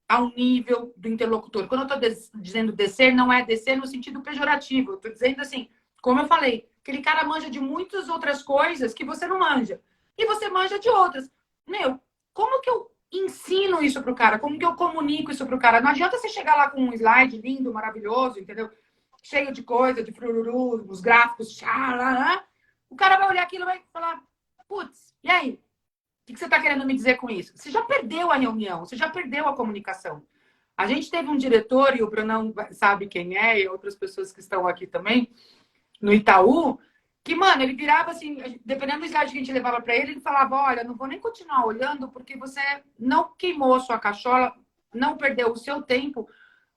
ao nível do interlocutor. Quando eu estou dizendo descer, não é descer no sentido pejorativo. Eu estou dizendo assim, como eu falei, aquele cara manja de muitas outras coisas que você não manja. E você manja de outras. Meu, como que eu ensino isso pro cara? Como que eu comunico isso pro cara? Não adianta você chegar lá com um slide lindo, maravilhoso, entendeu? Cheio de coisa, de frururu, os gráficos, xarará. O cara vai olhar aquilo e vai falar, Putz, e aí? O que você está querendo me dizer com isso? Você já perdeu a reunião, você já perdeu a comunicação. A gente teve um diretor, e o Brunão sabe quem é, e outras pessoas que estão aqui também, no Itaú, que, mano, ele virava assim, dependendo do slide que a gente levava para ele, ele falava, olha, não vou nem continuar olhando, porque você não queimou a sua cachola, não perdeu o seu tempo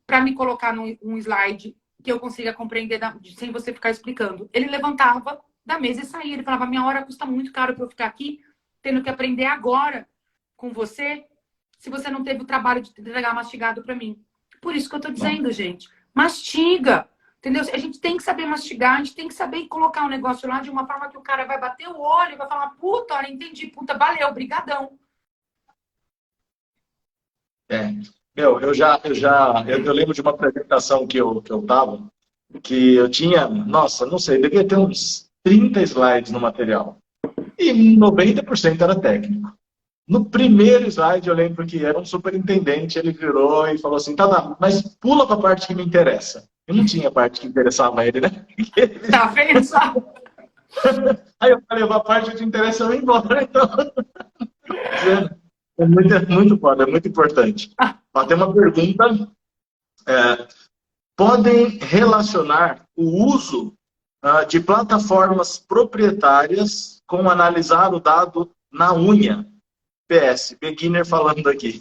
para me colocar num slide que eu consiga compreender sem você ficar explicando. Ele levantava da mesa e saía. Ele falava, minha hora custa muito caro para eu ficar aqui, tendo que aprender agora com você, se você não teve o trabalho de entregar mastigado para mim. Por isso que eu tô dizendo, gente, mastiga. Entendeu? A gente tem que saber mastigar, a gente tem que saber colocar o negócio lá de uma forma que o cara vai bater o olho e vai falar, puta, olha, entendi, puta, valeu, brigadão. Eu lembro de uma apresentação que eu tava, que eu tinha, nossa, não sei, devia ter uns 30 slides no material. E 90% era técnico. No primeiro slide, eu lembro que era um superintendente, ele virou e falou assim, tá, mas pula para a parte que me interessa. Eu não tinha parte que interessava a ele, né? Tá vendo só? Aí eu falei, a parte que te interessa eu ir embora, então. É muito foda, é muito importante. Ó, tem uma pergunta. Podem relacionar o uso de plataformas proprietárias com analisar o dado na unha? PS, beginner falando aqui.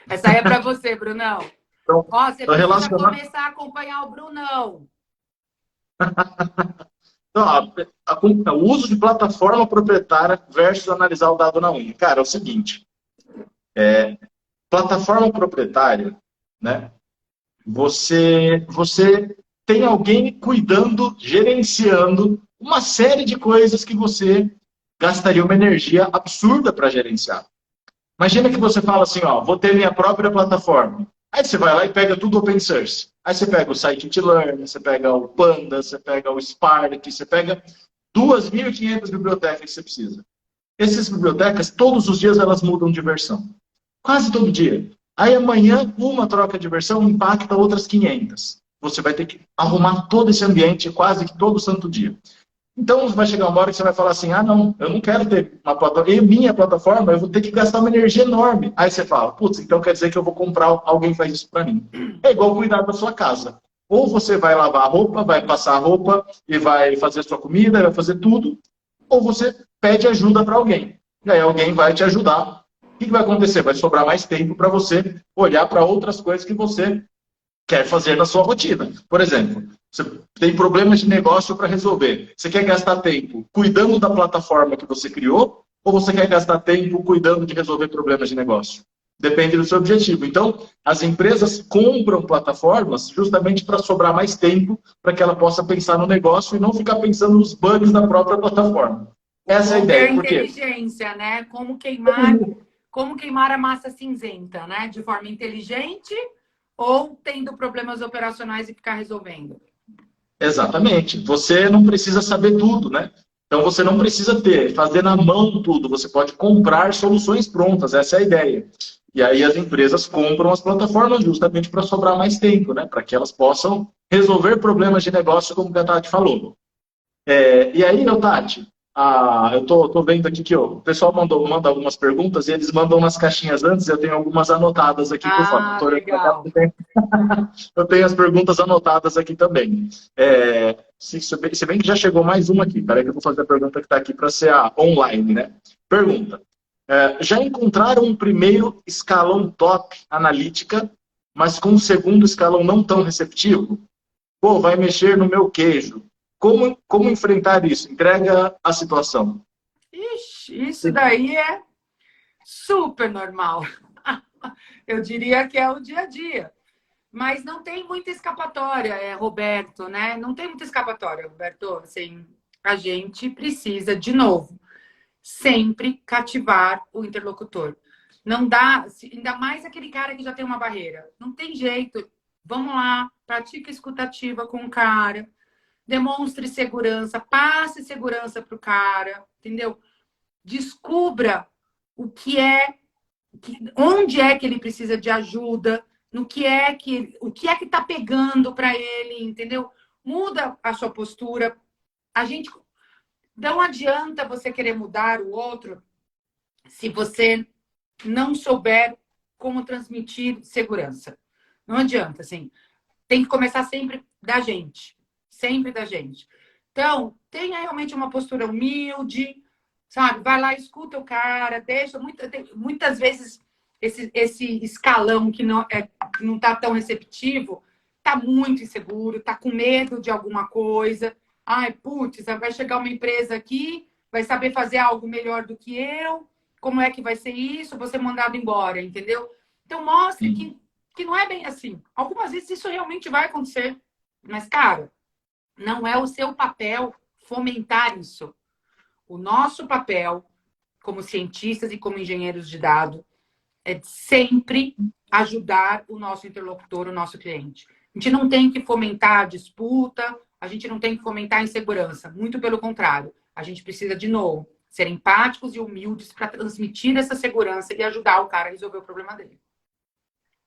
Essa aí é para você, Brunão. Então, ó, você precisa começar a acompanhar o Brunão. Então, o uso de plataforma proprietária versus analisar o dado na unha. Cara, é o seguinte. Plataforma proprietária, né? Você tem alguém cuidando, gerenciando uma série de coisas que você gastaria uma energia absurda para gerenciar. Imagina que você fala assim, ó, vou ter minha própria plataforma. Aí você vai lá e pega tudo open source. Aí você pega o Scikit-learn, você pega o Panda, você pega o Spark, você pega 2.500 bibliotecas que você precisa. Essas bibliotecas, todos os dias, elas mudam de versão. Quase todo dia. Aí amanhã, uma troca de versão impacta outras 500. Você vai ter que arrumar todo esse ambiente quase que todo santo dia. Então, vai chegar uma hora que você vai falar assim, ah, não, eu não quero ter uma plataforma, e minha plataforma, eu vou ter que gastar uma energia enorme. Aí você fala, putz, então quer dizer que eu vou comprar, alguém faz isso para mim. É igual cuidar da sua casa. Ou você vai lavar a roupa, vai passar a roupa, e vai fazer a sua comida, vai fazer tudo, ou você pede ajuda para alguém. E aí alguém vai te ajudar. O que vai acontecer? Vai sobrar mais tempo para você olhar para outras coisas que você quer fazer na sua rotina. Por exemplo, você tem problemas de negócio para resolver. Você quer gastar tempo cuidando da plataforma que você criou ou você quer gastar tempo cuidando de resolver problemas de negócio? Depende do seu objetivo. Então, as empresas compram plataformas justamente para sobrar mais tempo para que ela possa pensar no negócio e não ficar pensando nos bugs da própria plataforma. Essa é a ideia. Por quê? Inteligência, né? Como queimar a massa cinzenta, né? De forma inteligente ou tendo problemas operacionais e ficar resolvendo. Exatamente. Você não precisa saber tudo, né? Então você não precisa fazer na mão tudo. Você pode comprar soluções prontas. Essa é a ideia. E aí as empresas compram as plataformas justamente para sobrar mais tempo, né? Para que elas possam resolver problemas de negócio, como a Tati falou. E aí, Tati, eu tô vendo aqui que o pessoal manda algumas perguntas e eles mandam nas caixinhas antes, eu tenho algumas anotadas aqui por fora. Legal. Eu tenho as perguntas anotadas aqui também. Se bem que já chegou mais uma aqui. Peraí que eu vou fazer a pergunta que está aqui para ser a online, né? Pergunta. Já encontraram um primeiro escalão top analítica, mas com um segundo escalão não tão receptivo? Pô, vai mexer no meu queijo. Como enfrentar isso? Entrega a situação. Ixi, isso daí é super normal. Eu diria que é o dia a dia. Mas não tem muita escapatória, Roberto, né? Não tem muita escapatória, Roberto. Assim, a gente precisa, de novo, sempre cativar o interlocutor. Não dá, ainda mais aquele cara que já tem uma barreira. Não tem jeito. Vamos lá, pratica escutativa com o cara. Demonstre segurança, passe segurança para o cara, entendeu? Descubra onde é que ele precisa de ajuda, o que é que está pegando para ele, entendeu? Muda a sua postura. Não adianta você querer mudar o outro se você não souber como transmitir segurança. Não adianta, assim. Tem que começar sempre da gente. Sempre da gente. Então, tenha realmente uma postura humilde, sabe? Vai lá, escuta o cara, deixa. Muitas vezes, esse escalão que não tá tão receptivo, tá muito inseguro, tá com medo de alguma coisa. Ai, putz, vai chegar uma empresa aqui, vai saber fazer algo melhor do que eu. Como é que vai ser isso? Vou ser mandado embora, entendeu? Então, mostre que não é bem assim. Algumas vezes isso realmente vai acontecer. Mas, cara, não é o seu papel fomentar isso. O nosso papel, como cientistas e como engenheiros de dados, é sempre ajudar o nosso interlocutor, o nosso cliente. A gente não tem que fomentar a disputa, a gente não tem que fomentar a insegurança. Muito pelo contrário. A gente precisa, de novo, ser empáticos e humildes para transmitir essa segurança e ajudar o cara a resolver o problema dele.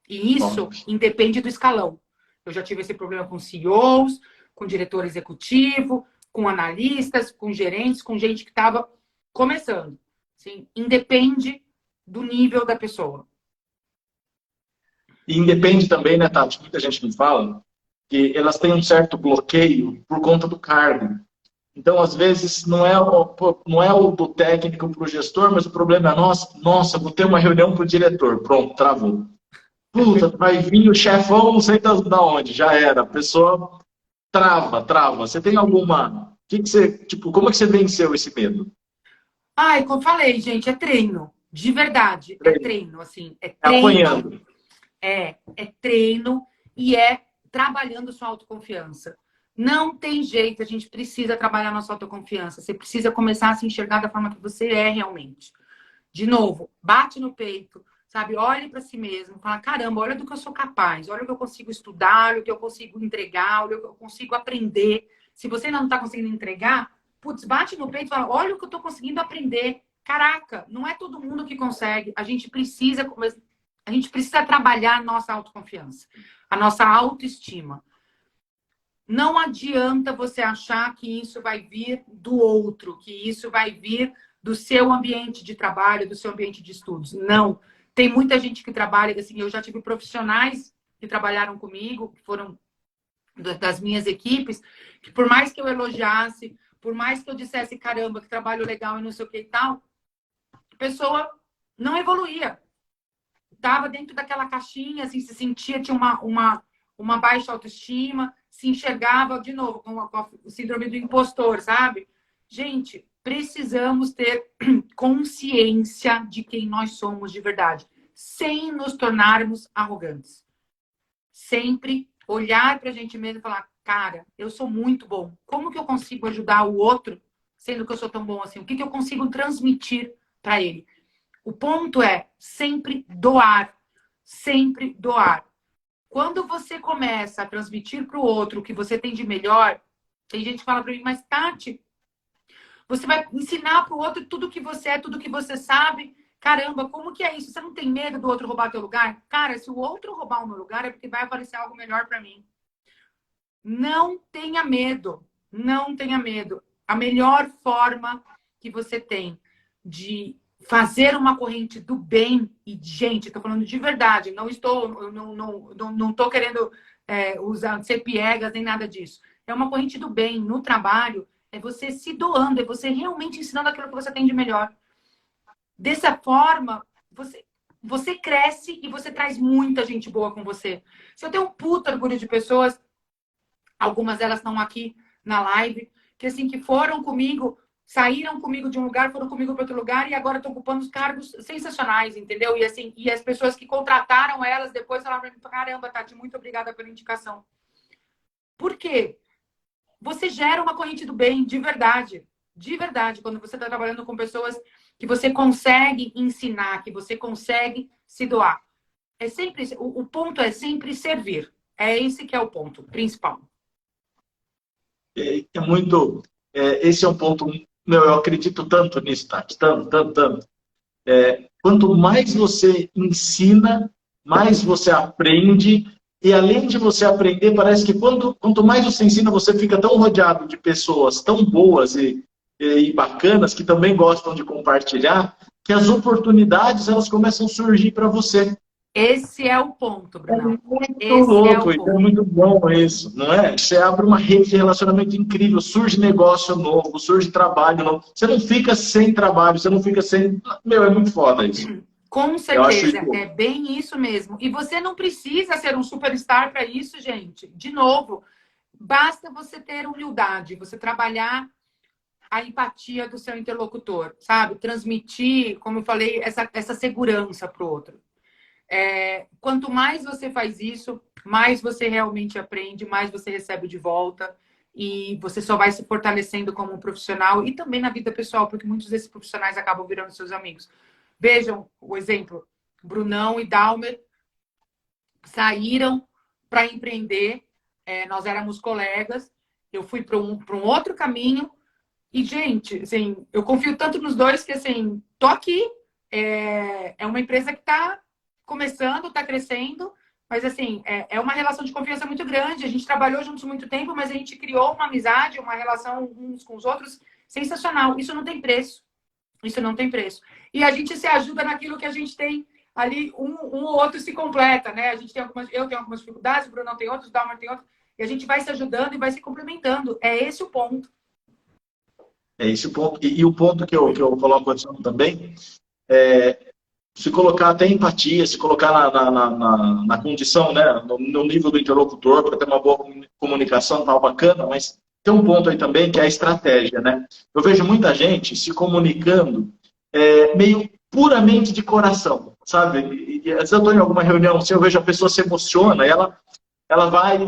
E isso independe do escalão. Eu já tive esse problema com CEOs, com diretor executivo, com analistas, com gerentes, com gente que estava começando. Assim, independe do nível da pessoa. E independe também, né, Tati? Muita gente me fala que elas têm um certo bloqueio por conta do cargo. Então, às vezes, não é o do técnico para o gestor, mas o problema é nossa, vou ter uma reunião com o diretor. Pronto, travou. Puta, vai vir o chefão, não sei da onde, já era. A pessoa trava. Você tem alguma... como é que você venceu esse medo? Ai, como falei, gente, é treino. De verdade, é treino, assim. É treino. Apanhando. É treino e é trabalhando sua autoconfiança. Não tem jeito, a gente precisa trabalhar nossa autoconfiança. Você precisa começar a se enxergar da forma que você é realmente. De novo, bate no peito, sabe? Olhe para si mesmo, fala, caramba, olha do que eu sou capaz, olha o que eu consigo estudar, olha o que eu consigo entregar, olha o que eu consigo aprender. Se você ainda não está conseguindo entregar, putz, bate no peito e fala, olha o que eu estou conseguindo aprender. Caraca, não é todo mundo que consegue. A gente precisa trabalhar a nossa autoconfiança, a nossa autoestima. Não adianta você achar que isso vai vir do outro, que isso vai vir do seu ambiente de trabalho, do seu ambiente de estudos. Não. Tem muita gente que trabalha, assim, eu já tive profissionais que trabalharam comigo, que foram das minhas equipes, que por mais que eu elogiasse, por mais que eu dissesse, caramba, que trabalho legal e não sei o que e tal, a pessoa não evoluía. Estava dentro daquela caixinha, assim, se sentia, tinha uma baixa autoestima, se enxergava, de novo, com a síndrome do impostor, sabe? Gente, precisamos ter consciência de quem nós somos de verdade, sem nos tornarmos arrogantes. Sempre olhar para a gente mesmo e falar, cara, eu sou muito bom. Como que eu consigo ajudar o outro, sendo que eu sou tão bom assim? O que eu consigo transmitir para ele? O ponto é sempre doar. Sempre doar. Quando você começa a transmitir para o outro o que você tem de melhor, tem gente que fala para mim, mas Tati, você vai ensinar para o outro tudo que você é, tudo que você sabe. Caramba, como que é isso? Você não tem medo do outro roubar teu lugar? Cara, se o outro roubar o meu lugar é porque vai aparecer algo melhor para mim. Não tenha medo. Não tenha medo. A melhor forma que você tem de fazer uma corrente do bem, e, gente, estou falando de verdade, não estou querendo ser piegas nem nada disso. É uma corrente do bem no trabalho, é você se doando, é você realmente ensinando aquilo que você tem de melhor. Dessa forma, você cresce e você traz muita gente boa com você. Se eu tenho um puta orgulho de pessoas, algumas delas estão aqui na live, que assim, que foram comigo, saíram comigo de um lugar, foram comigo para outro lugar e agora estão ocupando os cargos sensacionais, entendeu? E assim, e as pessoas que contrataram elas depois falaram para mim, caramba, Tati, muito obrigada pela indicação. Por quê? Você gera uma corrente do bem, de verdade. De verdade, quando você está trabalhando com pessoas que você consegue ensinar, que você consegue se doar. É sempre, o ponto é sempre servir. É esse que é o ponto principal. Esse é um ponto, eu acredito tanto nisso, Tati, tanto. Quanto mais você ensina, mais você aprende, e além de você aprender, parece que quanto mais você ensina, você fica tão rodeado de pessoas tão boas e e bacanas, que também gostam de compartilhar, que as oportunidades elas começam a surgir para você. Esse é o ponto, É Brunão. muito Esse é louco, o e é ponto. muito bom isso, não é? Você abre uma rede de relacionamento incrível, surge negócio novo, surge trabalho novo. Você não fica sem trabalho, você não fica sem. Meu, é muito foda isso. Com Eu acho certeza, isso. é bem isso mesmo. E você não precisa ser um superstar para isso, gente. De novo, basta você ter humildade, você trabalhar a empatia do seu interlocutor, sabe? Transmitir, como eu falei, essa segurança para o outro. Quanto mais você faz isso, mais você realmente aprende, mais você recebe de volta e você só vai se fortalecendo como um profissional e também na vida pessoal, porque muitos desses profissionais acabam virando seus amigos. Vejam o exemplo, Brunão e Dalmer saíram para empreender, nós éramos colegas, eu fui para um outro caminho e, gente, assim, eu confio tanto nos dois que, assim, tô aqui. É uma empresa que está começando, está crescendo, mas, assim, é uma relação de confiança muito grande. A gente trabalhou juntos muito tempo, mas a gente criou uma amizade, uma relação uns com os outros sensacional. Isso não tem preço. Isso não tem preço. E a gente se ajuda naquilo que a gente tem ali, um ou outro se completa, né? Eu tenho algumas dificuldades, o Bruno tem outras, o Dalmer tem outras, e a gente vai se ajudando e vai se complementando. É esse o ponto. É esse o ponto. E o ponto que eu coloco também é se colocar até empatia, se colocar na condição, né, no nível do interlocutor, para ter uma boa comunicação, tal, bacana, mas tem um ponto aí também que é a estratégia, né? Eu vejo muita gente se comunicando meio puramente de coração, sabe? E às vezes eu estou em alguma reunião, assim, eu vejo a pessoa se emociona e ela vai,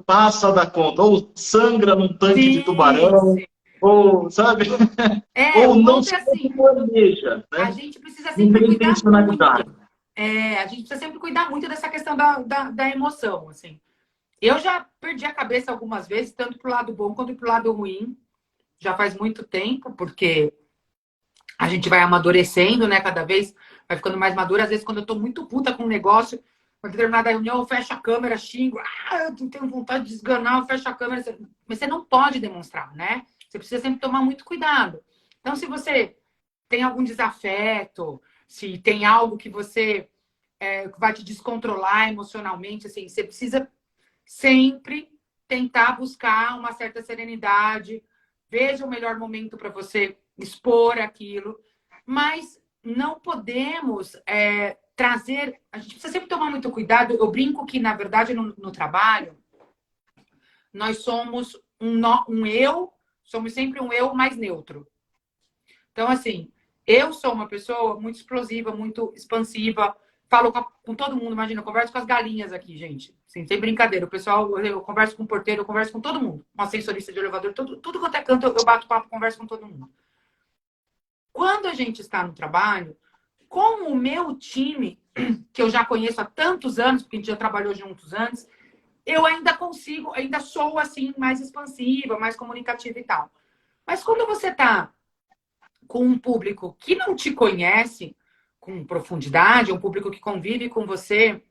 passa da conta, ou sangra num tanque de Sim, tubarão, sim. ou, sabe? O Ou não ponto se é assim, planeja, a né? gente precisa Não sempre tem cuidar intencionalidade. muito. A gente precisa sempre cuidar muito dessa questão da emoção, assim. Eu já perdi a cabeça algumas vezes, tanto pro lado bom quanto pro lado ruim. Já faz muito tempo, porque a gente vai amadurecendo, né? Cada vez vai ficando mais madura. Às vezes, quando eu tô muito puta com um negócio, uma determinada reunião, eu fecho a câmera, xingo. Eu tenho vontade de esganar, eu fecho a câmera. Mas você não pode demonstrar, né? Você precisa sempre tomar muito cuidado. Então, se você tem algum desafeto, se tem algo que você vai te descontrolar emocionalmente, assim, você precisa sempre tentar buscar uma certa serenidade, veja o melhor momento para você expor aquilo, mas não podemos trazer. A gente precisa sempre tomar muito cuidado. Eu brinco que, na verdade, no trabalho, nós somos um eu, somos sempre um eu mais neutro. Então, assim, eu sou uma pessoa muito explosiva, muito expansiva, falo com todo mundo, imagina, eu converso com as galinhas aqui, gente. Assim, sem brincadeira. O pessoal, eu converso com o porteiro, eu converso com todo mundo. Uma sensorista de elevador, tudo quanto é canto, eu bato papo, converso com todo mundo. Quando a gente está no trabalho, com o meu time, que eu já conheço há tantos anos, porque a gente já trabalhou juntos antes, eu ainda consigo, ainda sou assim, mais expansiva, mais comunicativa e tal. Mas quando você está com um público que não te conhece com profundidade, um público que convive com você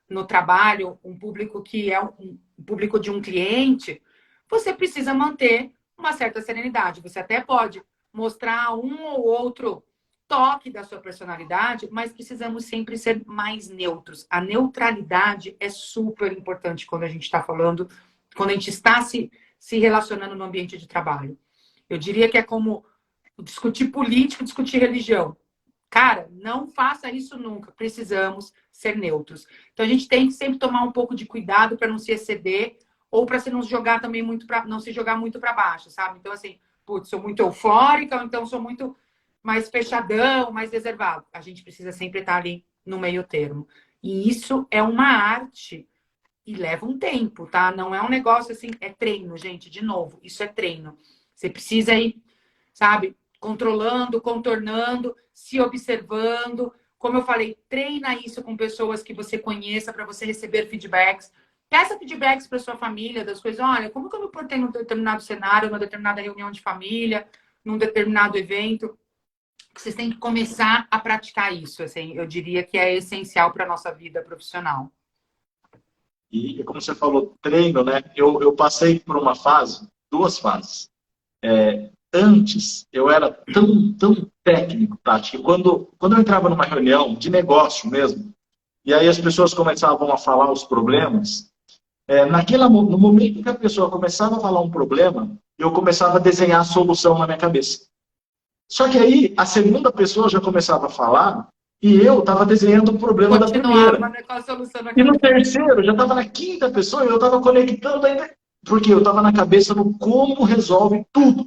no trabalho, um público que é um público de um cliente, você precisa manter uma certa serenidade. Você até pode mostrar um ou outro toque da sua personalidade, mas precisamos sempre ser mais neutros. A neutralidade é super importante quando a gente está falando, quando a gente está se relacionando no ambiente de trabalho. Eu diria que é como discutir política, discutir religião. Cara, não faça isso nunca. Precisamos ser neutros. Então a gente tem que sempre tomar um pouco de cuidado para não se exceder ou para se não se jogar também muito para não se jogar muito para baixo, sabe? Então assim, putz, sou muito eufórica, ou então sou muito mais fechadão, mais reservado. A gente precisa sempre estar ali no meio termo. E isso é uma arte e leva um tempo, tá? Não é um negócio assim, é treino, gente, de novo, isso é treino. Você precisa ir, sabe, controlando, contornando, se observando. Como eu falei, treina isso com pessoas que você conheça para você receber feedbacks. Peça feedbacks para sua família das coisas. Olha, como que eu me portei num determinado cenário, numa determinada reunião de família, num determinado evento. Vocês têm que começar a praticar isso. Assim, eu diria que é essencial para a nossa vida profissional. E como você falou, treino, né? Eu passei por uma fase, duas fases. antes eu era tão técnico, Tati, que quando eu entrava numa reunião de negócio mesmo, e aí as pessoas começavam a falar os problemas, no momento que a pessoa começava a falar um problema, eu começava a desenhar a solução na minha cabeça. Só que aí a segunda pessoa já começava a falar e eu estava desenhando o problema da primeira. Né, com a solução na E no cabeça. terceiro, já estava na quinta pessoa e eu estava conectando ainda. Porque eu estava na cabeça no como resolve tudo.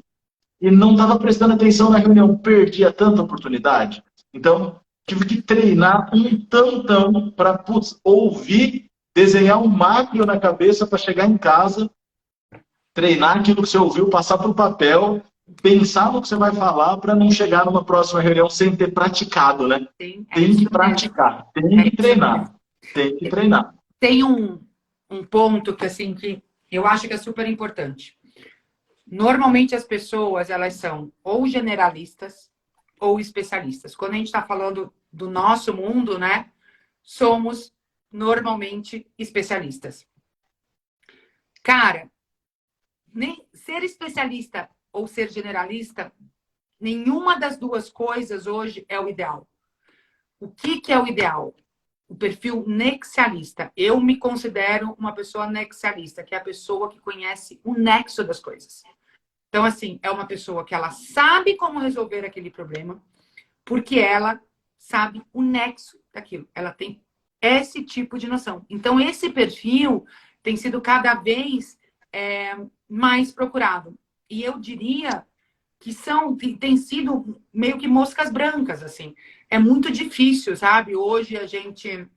E não estava prestando atenção na reunião. Perdia tanta oportunidade. Então, tive que treinar um tantão para ouvir, desenhar um macro na cabeça para chegar em casa, treinar aquilo que você ouviu, passar para o papel, pensar no que você vai falar para não chegar numa próxima reunião sem ter praticado, né? Sim, Tem que praticar, tem que treinar, tem que treinar. Tem um ponto que, assim, que eu acho que é super importante. Normalmente as pessoas, elas são ou generalistas ou especialistas. Quando a gente está falando do nosso mundo, né? Somos normalmente especialistas. Cara, nem ser especialista ou ser generalista, nenhuma das duas coisas hoje é o ideal. O que é o ideal? O perfil nexialista. Eu me considero uma pessoa nexialista, que é a pessoa que conhece o nexo das coisas. Então, assim, é uma pessoa que ela sabe como resolver aquele problema, porque ela sabe o nexo daquilo. Ela tem esse tipo de noção. Então, esse perfil tem sido cada vez mais procurado. E eu diria que tem sido meio que moscas brancas, assim. É muito difícil, sabe? Hoje a gente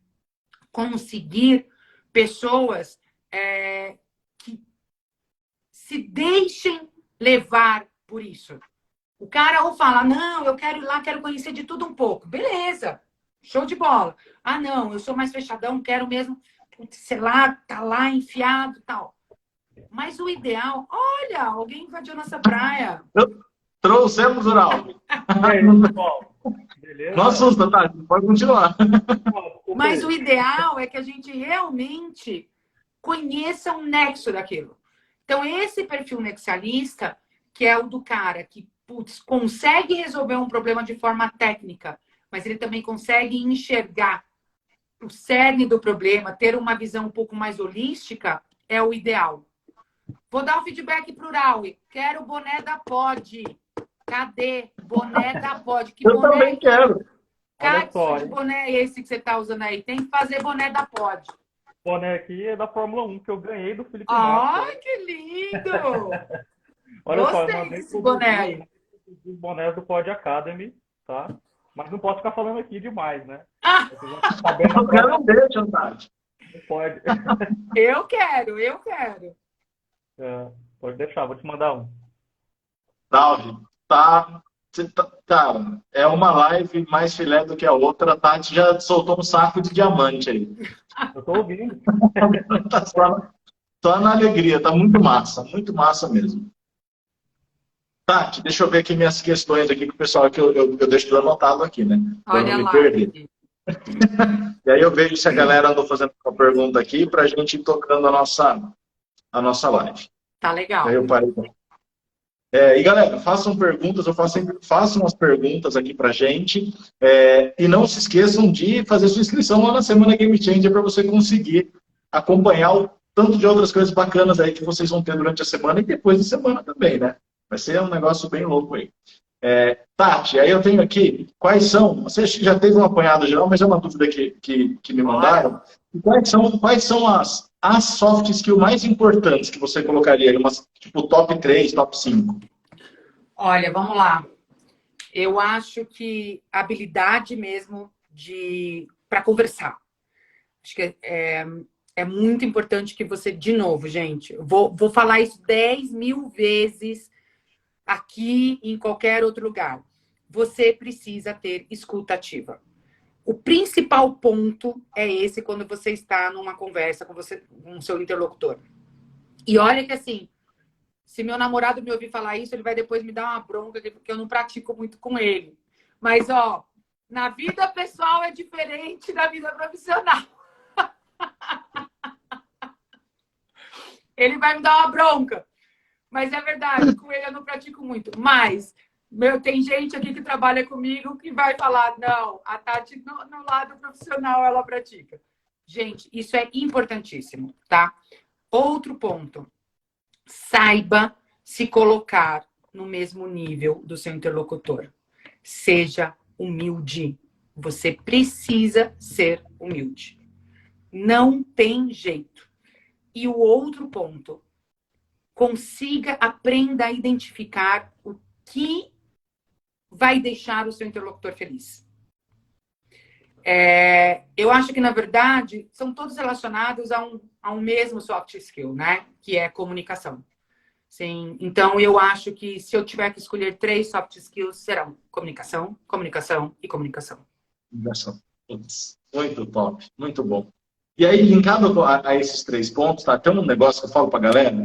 conseguir pessoas que se deixem levar por isso. O cara ou fala, não, eu quero ir lá, quero conhecer de tudo um pouco. Beleza, show de bola. Ah, não, eu sou mais fechadão, quero mesmo, sei lá, tá lá enfiado e tal. Mas o ideal, olha, alguém invadiu nossa praia. Trouxemos o Raul. Beleza? Não assusta, tá? Pode continuar. Mas o ideal é que a gente realmente conheça o nexo daquilo. Então, esse perfil nexialista, que é o do cara que consegue resolver um problema de forma técnica, mas ele também consegue enxergar o cerne do problema, ter uma visão um pouco mais holística, é o ideal. Vou dar um feedback para o Raul. Quero o boné da Pod. Cadê? Boné da Pod. Que Eu boné também quero. Cara, que boné é esse que você tá usando aí? Tem que fazer boné da Pod. O boné aqui é da Fórmula 1 que eu ganhei do Felipe Massa. Massa. Ai, que lindo! Olha só, eu Gostei mandei desse boné aí. Os bonés do Pod Academy, tá? Mas não posso ficar falando aqui demais, né? Ah! Eu quero um beijo, Tati. Não pode. Eu quero. Pode deixar, vou te mandar um. Salve. Cara, é uma live mais filé do que a outra. A Tati já soltou um saco de diamante aí. Eu tô ouvindo. Tá só na alegria, tá muito massa mesmo. Tati, deixa eu ver aqui minhas questões aqui com o pessoal que eu deixo tudo anotado aqui, né? Pra Olha não me lá. perder. E aí eu vejo se a galera andou fazendo uma pergunta aqui pra gente ir tocando a nossa live. Tá legal. Aí eu parei. E galera, façam perguntas, façam as perguntas aqui pra gente. E não se esqueçam de fazer sua inscrição lá na Semana Game Changer para você conseguir acompanhar o tanto de outras coisas bacanas aí que vocês vão ter durante a semana e depois da semana também, né? Vai ser um negócio bem louco aí. Tati, aí eu tenho aqui, quais são, você já teve um apanhado geral, mas é uma dúvida que me mandaram. Quais são as soft skills mais importantes que você colocaria? Tipo top 3, top 5? Olha, vamos lá. Eu acho que a habilidade mesmo para conversar. Acho que é muito importante que você, de novo, gente, vou falar isso 10.000 vezes aqui e em qualquer outro lugar. Você precisa ter escuta ativa. O principal ponto é esse quando você está numa conversa com o seu interlocutor. E olha que assim, se meu namorado me ouvir falar isso, ele vai depois me dar uma bronca, porque eu não pratico muito com ele. Mas, ó, na vida pessoal é diferente da vida profissional. Ele vai me dar uma bronca. Mas é verdade, com ele eu não pratico muito. Mas tem gente aqui que trabalha comigo que vai falar, não, a Tati no lado profissional ela pratica. Gente, isso é importantíssimo, tá? Outro ponto. Saiba se colocar no mesmo nível do seu interlocutor. Seja humilde. Você precisa ser humilde. Não tem jeito. E o outro ponto, aprenda a identificar o que vai deixar o seu interlocutor feliz. Eu acho que, na verdade, são todos relacionados a um mesmo soft skill, né? Que é comunicação. Sim. Então, eu acho que se eu tiver que escolher 3 soft skills, serão comunicação, comunicação e comunicação. Muito top, muito bom. E aí, linkado a esses 3 pontos, tá? Tem um negócio que eu falo pra galera.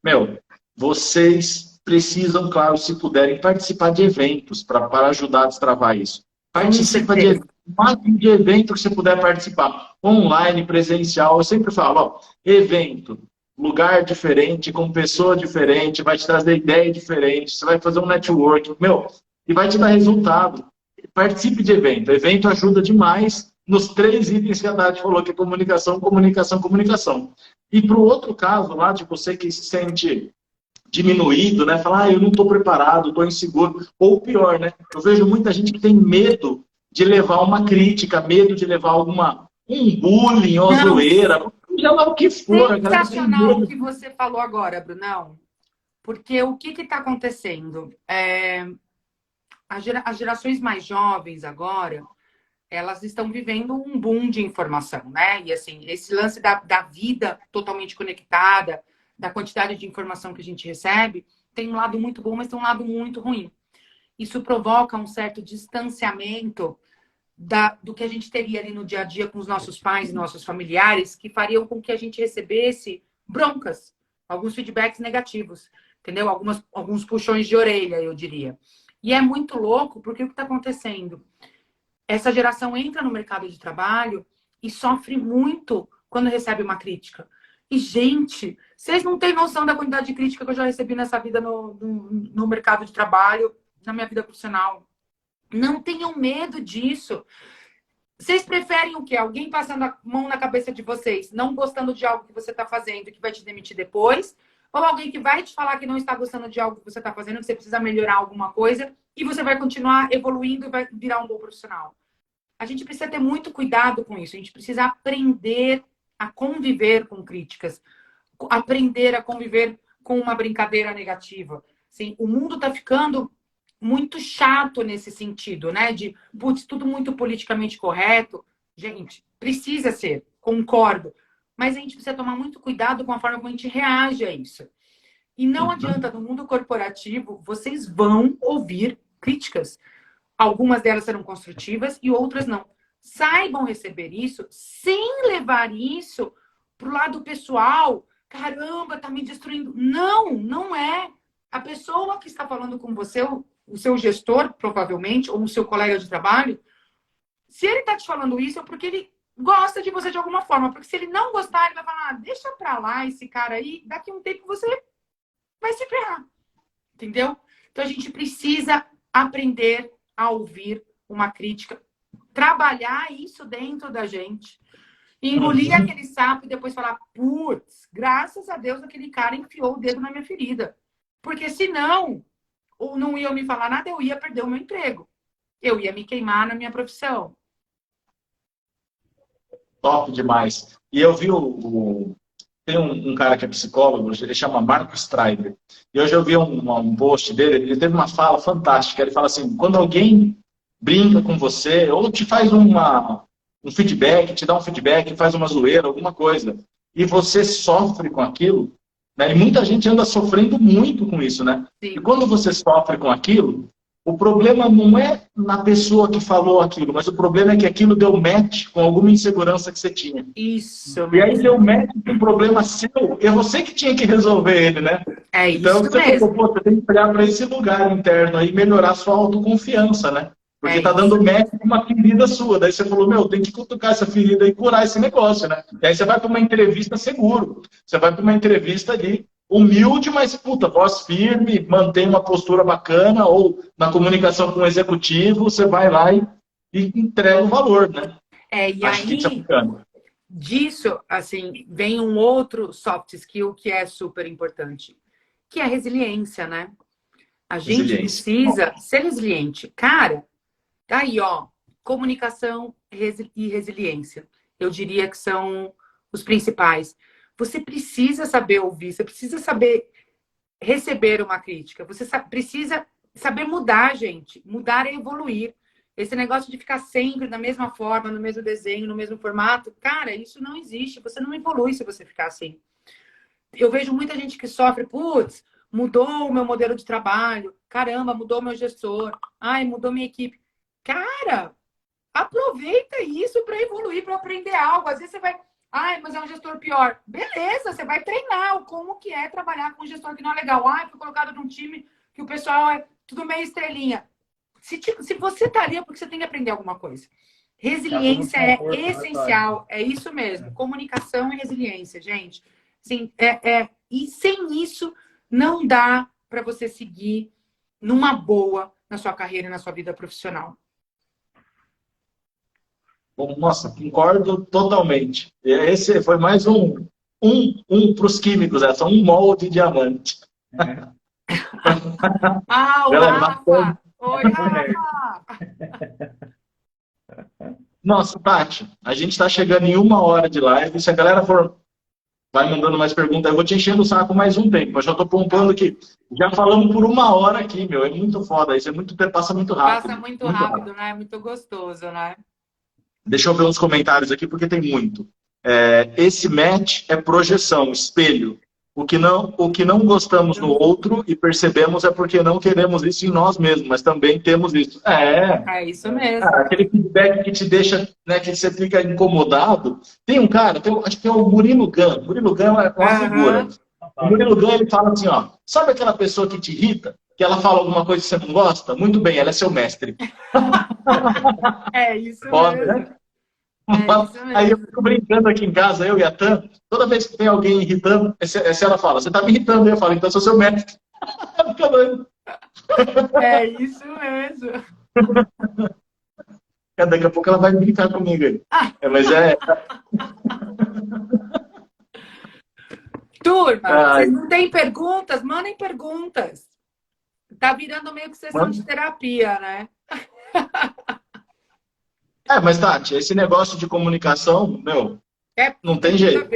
Meu, vocês precisam, claro, se puderem, participar de eventos para ajudar a destravar isso. Participa de máximo de evento que você puder participar. Online, presencial, eu sempre falo, ó, evento, lugar diferente, com pessoa diferente, vai te trazer ideia diferente, você vai fazer um networking, meu, e vai te dar resultado. Participe de evento. Evento ajuda demais nos 3 itens que a Tati falou, que é comunicação, comunicação, comunicação. E para o outro caso lá, de você que se sente diminuído, né? Falar, eu não estou preparado, estou inseguro. Ou pior, né? Eu vejo muita gente que tem medo de levar uma crítica, medo de levar um bullying ou zoeira, seja lá o que for. Sensacional o que você falou agora, Brunão. Porque o que está acontecendo? As gerações mais jovens agora, elas estão vivendo um boom de informação, né? E assim, esse lance da vida totalmente conectada, da quantidade de informação que a gente recebe, tem um lado muito bom, mas tem um lado muito ruim. Isso provoca um certo distanciamento do que a gente teria ali no dia a dia com os nossos pais e nossos familiares, que fariam com que a gente recebesse broncas, alguns feedbacks negativos, entendeu? Alguns puxões de orelha, eu diria. E é muito louco, porque o que está acontecendo? Essa geração entra no mercado de trabalho e sofre muito quando recebe uma crítica. E, gente, vocês não têm noção da quantidade de crítica que eu já recebi nessa vida no mercado de trabalho, na minha vida profissional. Não tenham medo disso. Vocês preferem o quê? Alguém passando a mão na cabeça de vocês, não gostando de algo que você está fazendo e que vai te demitir depois? Ou alguém que vai te falar que não está gostando de algo que você está fazendo, que você precisa melhorar alguma coisa e você vai continuar evoluindo e vai virar um bom profissional? A gente precisa ter muito cuidado com isso. A gente precisa aprender a conviver com críticas, aprender a conviver com uma brincadeira negativa. Assim, o mundo está ficando muito chato nesse sentido, né? De, putz, tudo muito politicamente correto. Gente, precisa ser, concordo. Mas a gente precisa tomar muito cuidado com a forma como a gente reage a isso. E não adianta, no mundo corporativo, vocês vão ouvir críticas. Algumas delas serão construtivas e outras não. Saibam receber isso sem levar isso para o lado pessoal. Caramba, tá me destruindo. Não, não é. A pessoa que está falando com você, o seu gestor, provavelmente, ou o seu colega de trabalho, se ele está te falando isso, é porque ele gosta de você de alguma forma. Porque se ele não gostar, ele vai falar, deixa pra lá esse cara aí, daqui a um tempo você vai se ferrar. Entendeu? Então, a gente precisa aprender a ouvir uma crítica, trabalhar isso dentro da gente, engolir aquele sapo e depois falar, putz, graças a Deus aquele cara enfiou o dedo na minha ferida. Porque senão, ou não ia me falar nada, eu ia perder o meu emprego. Eu ia me queimar na minha profissão. Top demais. E eu vi tem um cara que é psicólogo, ele chama Marco Streiber. E hoje eu vi um post dele, ele teve uma fala fantástica. Ele fala assim, quando alguém brinca com você, ou te faz um feedback, te dá um feedback, faz uma zoeira, alguma coisa, e você sofre com aquilo, né? E muita gente anda sofrendo muito com isso, né? Sim. E quando você sofre com aquilo, o problema não é na pessoa que falou aquilo, mas o problema é que aquilo deu match com alguma insegurança que você tinha. Isso. E aí deu match com um problema seu, e é você que tinha que resolver ele, né? É então, isso você mesmo. falou, você tem que olhar para esse lugar interno aí e melhorar sua autoconfiança, né? Porque tá dando match com uma ferida sua. Daí você falou, meu, tem que cutucar essa ferida e curar esse negócio, né? E aí você vai para uma entrevista seguro. Você vai para uma entrevista ali humilde, mas, puta, voz firme, mantém uma postura bacana, ou na comunicação com o executivo, você vai lá e entrega o valor, né? E Acho que isso é aí, bacana. disso, assim, vem um outro soft skill que é super importante, que é a resiliência, né? A gente Resiliência. precisa ser resiliente. Cara, tá aí, ó, comunicação e resiliência. Eu diria que são os principais. Você precisa saber ouvir, você precisa saber receber uma crítica, você precisa saber mudar, gente. Mudar é evoluir. Esse negócio de ficar sempre da mesma forma, no mesmo desenho, no mesmo formato, cara, isso não existe. Você não evolui se você ficar assim. Eu vejo muita gente que sofre, putz, mudou o meu modelo de trabalho, caramba, mudou o meu gestor, ai, mudou minha equipe. Cara, aproveita isso para evoluir, para aprender algo. Às vezes você vai, ai, mas é um gestor pior. Beleza, você vai treinar como que é trabalhar com um gestor que não é legal. Ai, fui colocado num time que o pessoal é tudo meio estrelinha. Se você está ali é porque você tem que aprender alguma coisa. Resiliência é essencial, é isso mesmo. Comunicação e resiliência, gente. Sim, e sem isso, não dá para você seguir numa boa na sua carreira e na sua vida profissional. Bom, nossa, concordo totalmente. Esse foi mais um para os químicos, um molde de diamante. Ah, o Galera, Rafa! Oi, Rafa! nossa, Tati, a gente está chegando em 1 hora de live. Se a galera vai mandando mais perguntas, eu vou te enchendo o saco mais um tempo. Mas já estou pontuando que já falamos por 1 hora aqui, meu. É muito foda. Isso é muito, passa muito rápido. Passa muito rápido, né? Muito gostoso, né? Deixa eu ver uns comentários aqui, porque tem muito. Esse match é projeção, espelho. O que não gostamos no outro e percebemos é porque não queremos isso em nós mesmos, mas também temos isso. É isso mesmo. Aquele feedback que te deixa, né, que você fica incomodado. Tem um cara, acho que é o Murilo Gun. Murilo Gun é uma figura. O Murilo Gun, ele fala assim, ó, sabe aquela pessoa que te irrita? Que ela fala alguma coisa que você não gosta? Muito bem, ela é seu mestre. É isso Pode, mesmo. né? Isso Aí eu mesmo. fico brincando aqui em casa, eu e a Tam, toda vez que tem alguém irritando, se ela fala, você tá me irritando, eu falo, então eu sou seu mestre. É isso mesmo. Daqui a pouco ela vai brincar comigo aí. Mas Turma, vocês não têm perguntas? Mandem perguntas. Tá virando meio que sessão de terapia, né? Mas Tati, esse negócio de comunicação, meu, não tem jeito.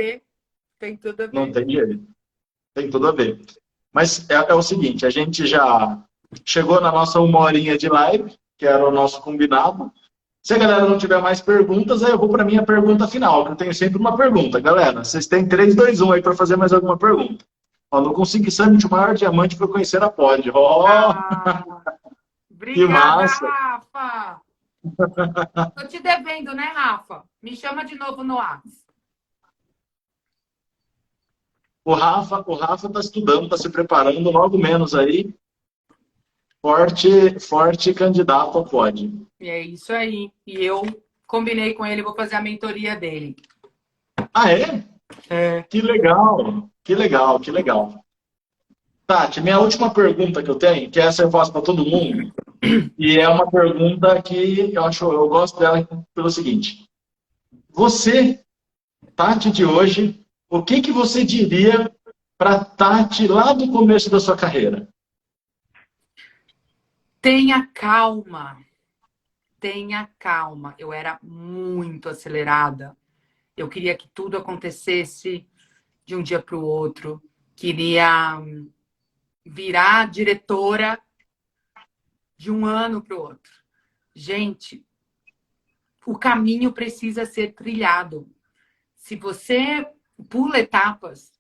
Tem tudo a ver. Não tem jeito. Tem tudo a ver. Mas é o seguinte, a gente já chegou na nossa 1 horinha de live, que era o nosso combinado. Se a galera não tiver mais perguntas, aí eu vou para a minha pergunta final, que eu tenho sempre uma pergunta. Galera, vocês têm 3, 2, 1 aí para fazer mais alguma pergunta. No Consegui Summit, o maior diamante foi conhecer a Pod. Obrigada, Rafa! Tô te devendo, né, Rafa? Me chama de novo no WhatsApp. O Rafa tá estudando, tá se preparando, logo menos aí. Forte candidato ao Pod. E é isso aí. E eu combinei com ele, vou fazer a mentoria dele. Ah, é? Que legal, que legal, que legal. Tati, minha última pergunta que eu tenho, que essa eu faço para todo mundo, e é uma pergunta que eu gosto dela pelo seguinte. Você, Tati de hoje, o que você diria para Tati lá do começo da sua carreira? Tenha calma. Tenha calma. Eu era muito acelerada. Eu queria que tudo acontecesse de um dia para o outro. Queria virar diretora de um ano para o outro. Gente, o caminho precisa ser trilhado. Se você pula etapas,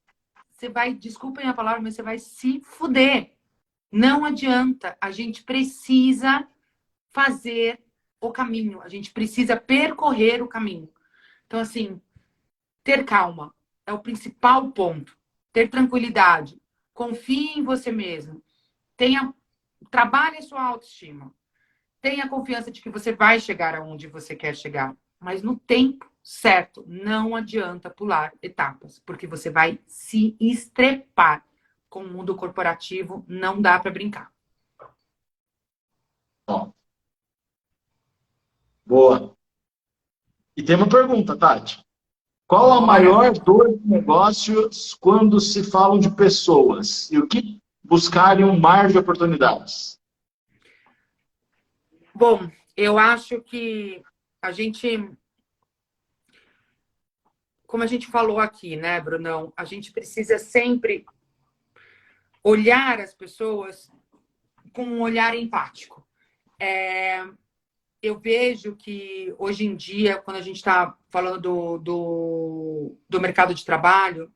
você vai, desculpem a palavra, mas você vai se fuder. Não adianta. A gente precisa fazer o caminho. A gente precisa percorrer o caminho. Então, assim, ter calma é o principal ponto. Ter tranquilidade. Confie em você mesmo. Trabalhe a sua autoestima. Tenha confiança de que você vai chegar aonde você quer chegar. Mas no tempo certo. Não adianta pular etapas. Porque você vai se estrepar. com o mundo corporativo não dá para brincar. Ó, boa. E tem uma pergunta, Tati. Qual a maior dor de negócios quando se falam de pessoas? E o que buscar em um mar de oportunidades? Bom, eu acho que a gente, como a gente falou aqui, né, Brunão, a gente precisa sempre olhar as pessoas com um olhar empático. Eu vejo que hoje em dia, quando a gente está falando do mercado de trabalho,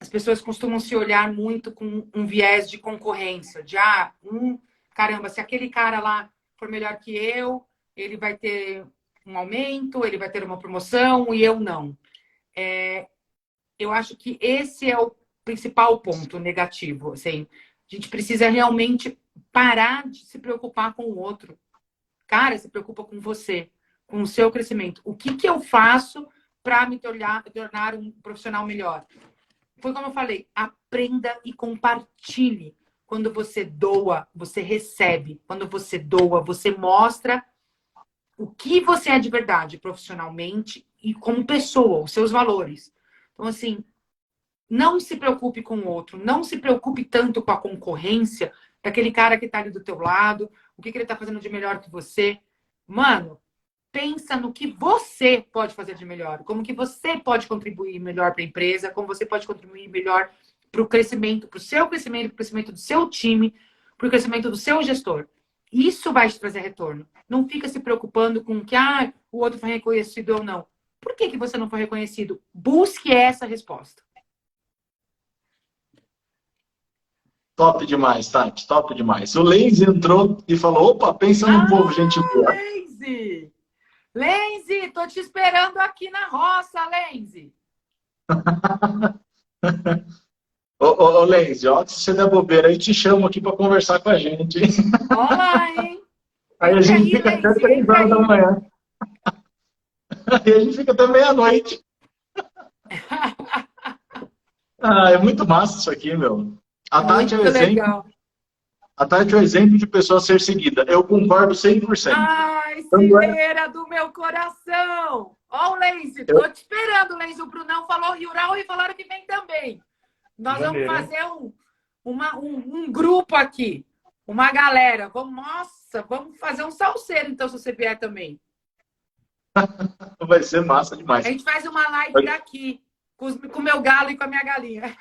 as pessoas costumam se olhar muito com um viés de concorrência, de caramba, se aquele cara lá for melhor que eu, ele vai ter um aumento, ele vai ter uma promoção e eu não. Eu acho que esse é o principal ponto negativo. Assim, a gente precisa realmente parar de se preocupar com o outro. Cara, se preocupa com você, com o seu crescimento. O que eu faço para me tornar um profissional melhor? Foi como eu falei, aprenda e compartilhe. Quando você doa, você recebe. Quando você doa, você mostra o que você é de verdade, profissionalmente e como pessoa, os seus valores. Então, assim, não se preocupe com o outro, não se preocupe tanto com a concorrência daquele cara que está ali do teu lado, o que ele está fazendo de melhor que você. Mano, pensa no que você pode fazer de melhor, como que você pode contribuir melhor para a empresa, como você pode contribuir melhor para o crescimento, para o seu crescimento, para o crescimento do seu time, para o crescimento do seu gestor. Isso vai te trazer retorno. Não fica se preocupando com que o outro foi reconhecido ou não. Por que você não foi reconhecido? Busque essa resposta. Top demais, Tati, top demais. O Lenz entrou e falou, opa, pensa num povo, gente boa. Lenzi! Lenzi, tô te esperando aqui na roça, Lenzi. Ô, Lenz, ó, se você der bobeira, aí te chamo aqui para conversar com a gente. Olá, hein? Aí a gente fica até 3 horas da manhã. Aí a gente fica até meia-noite. É muito massa isso aqui, meu. A Tati é o exemplo. Legal. A Tati é o exemplo de pessoa a ser seguida. Eu concordo 100%. Ai, cimeira do meu coração! Ó, o Lenzi, tô te esperando, Lenzi. O Brunão falou rural e falaram que vem também. Nós vamos fazer um grupo aqui, uma galera. Vamos fazer um salseiro, então, se você vier também. Vai ser massa demais. A gente faz uma live daqui, com o meu galo e com a minha galinha.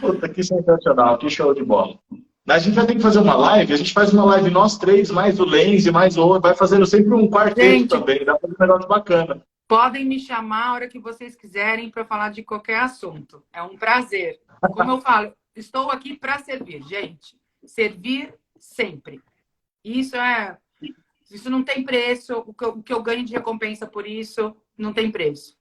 Puta, que sensacional, que show de bola. A gente vai ter que fazer uma live, a gente faz uma live nós três, mais o Lenz e mais o outro, vai fazendo sempre um quarteto também, dá pra fazer um negócio bacana. Podem me chamar a hora que vocês quiserem para falar de qualquer assunto. É um prazer. Como eu falo, estou aqui para servir, gente. Servir sempre. Isso não tem preço. O que eu ganho de recompensa por isso não tem preço.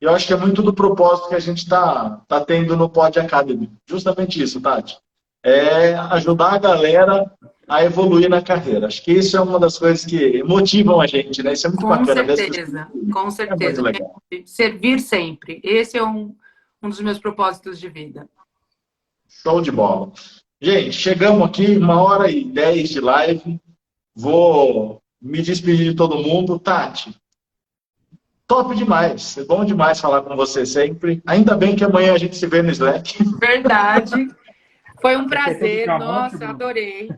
Eu acho que é muito do propósito que a gente tá tendo no Pod Academy. Justamente isso, Tati. É ajudar a galera a evoluir na carreira. Acho que isso é uma das coisas que motivam a gente, né? Isso é muito bacana. Com certeza. Servir sempre. Esse é um dos meus propósitos de vida. Show de bola. Gente, chegamos aqui, 1h10 de live. Vou me despedir de todo mundo. Tati, top demais. É bom demais falar com você sempre. Ainda bem que amanhã a gente se vê no Slack. Verdade. Foi um prazer. Nossa, adorei.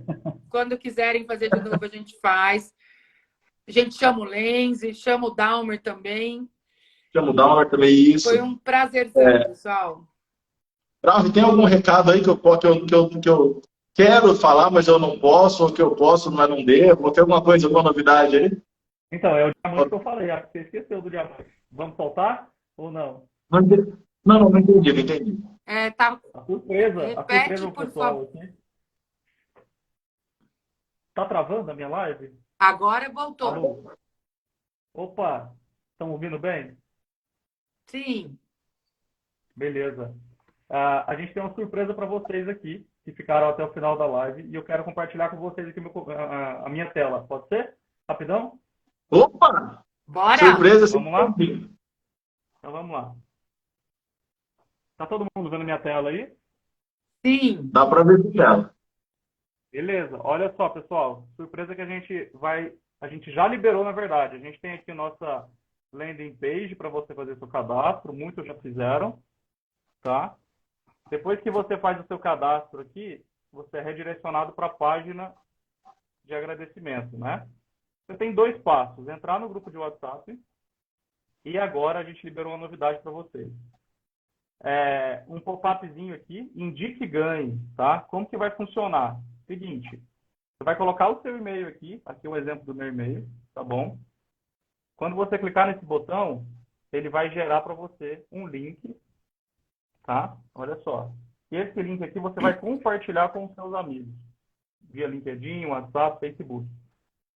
Quando quiserem fazer de novo, a gente faz. A gente chama o Lenz, chama o Dalmer também. Chama o Dalmer também, isso. Foi um prazerzão, pessoal. Bravo, tem algum recado aí que eu quero falar, mas eu não posso, ou que eu posso, mas não devo? Ou tem alguma coisa, alguma novidade aí? Então, é o diamante que eu falei. Acho que você esqueceu do diamante. Vamos soltar ou não? Não entendi, não entendi. Tá. A surpresa, Repete, pro por pessoal. favor. Aqui. Tá travando a minha live? Agora voltou. Alô? Opa, estão ouvindo bem? Sim. Beleza. A gente tem uma surpresa para vocês aqui, que ficaram até o final da live, e eu quero compartilhar com vocês aqui a minha tela. Pode ser? Rapidão? Opa! Bora! Surpresa, Vamos lá? Então vamos lá. Tá todo mundo vendo minha tela aí? Sim. Dá para ver dela. Beleza. Olha só, pessoal. Surpresa que a gente já liberou, na verdade. A gente tem aqui nossa landing page para você fazer seu cadastro. Muitos já fizeram, tá? Depois que você faz o seu cadastro aqui, você é redirecionado para a página de agradecimento, né? Você tem 2 passos: entrar no grupo de WhatsApp, e agora a gente liberou uma novidade para vocês. Um pop-upzinho aqui, indique e ganhe, tá? Como que vai funcionar? Seguinte, você vai colocar o seu e-mail aqui é o exemplo do meu e-mail, tá bom? Quando você clicar nesse botão, ele vai gerar para você um link, tá? Olha só. E esse link aqui você vai compartilhar com os seus amigos, via LinkedIn, WhatsApp, Facebook.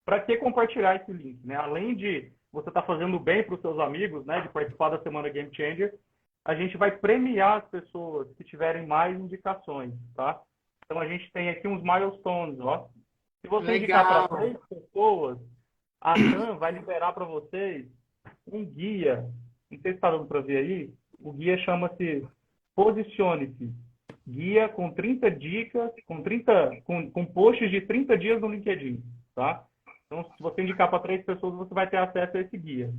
Para que compartilhar esse link, né? Além de você estar fazendo bem para os seus amigos, né, de participar da Semana Game Changer, a gente vai premiar as pessoas que tiverem mais indicações, tá? Então a gente tem aqui uns milestones, ó. Se você indicar para 3 pessoas, a TAM vai liberar para vocês um guia. Não sei se está dando para ver aí. O guia chama-se Posicione-se. Guia com 30 dicas, com posts de 30 dias no LinkedIn, tá? Então, se você indicar para 3 pessoas, você vai ter acesso a esse guia.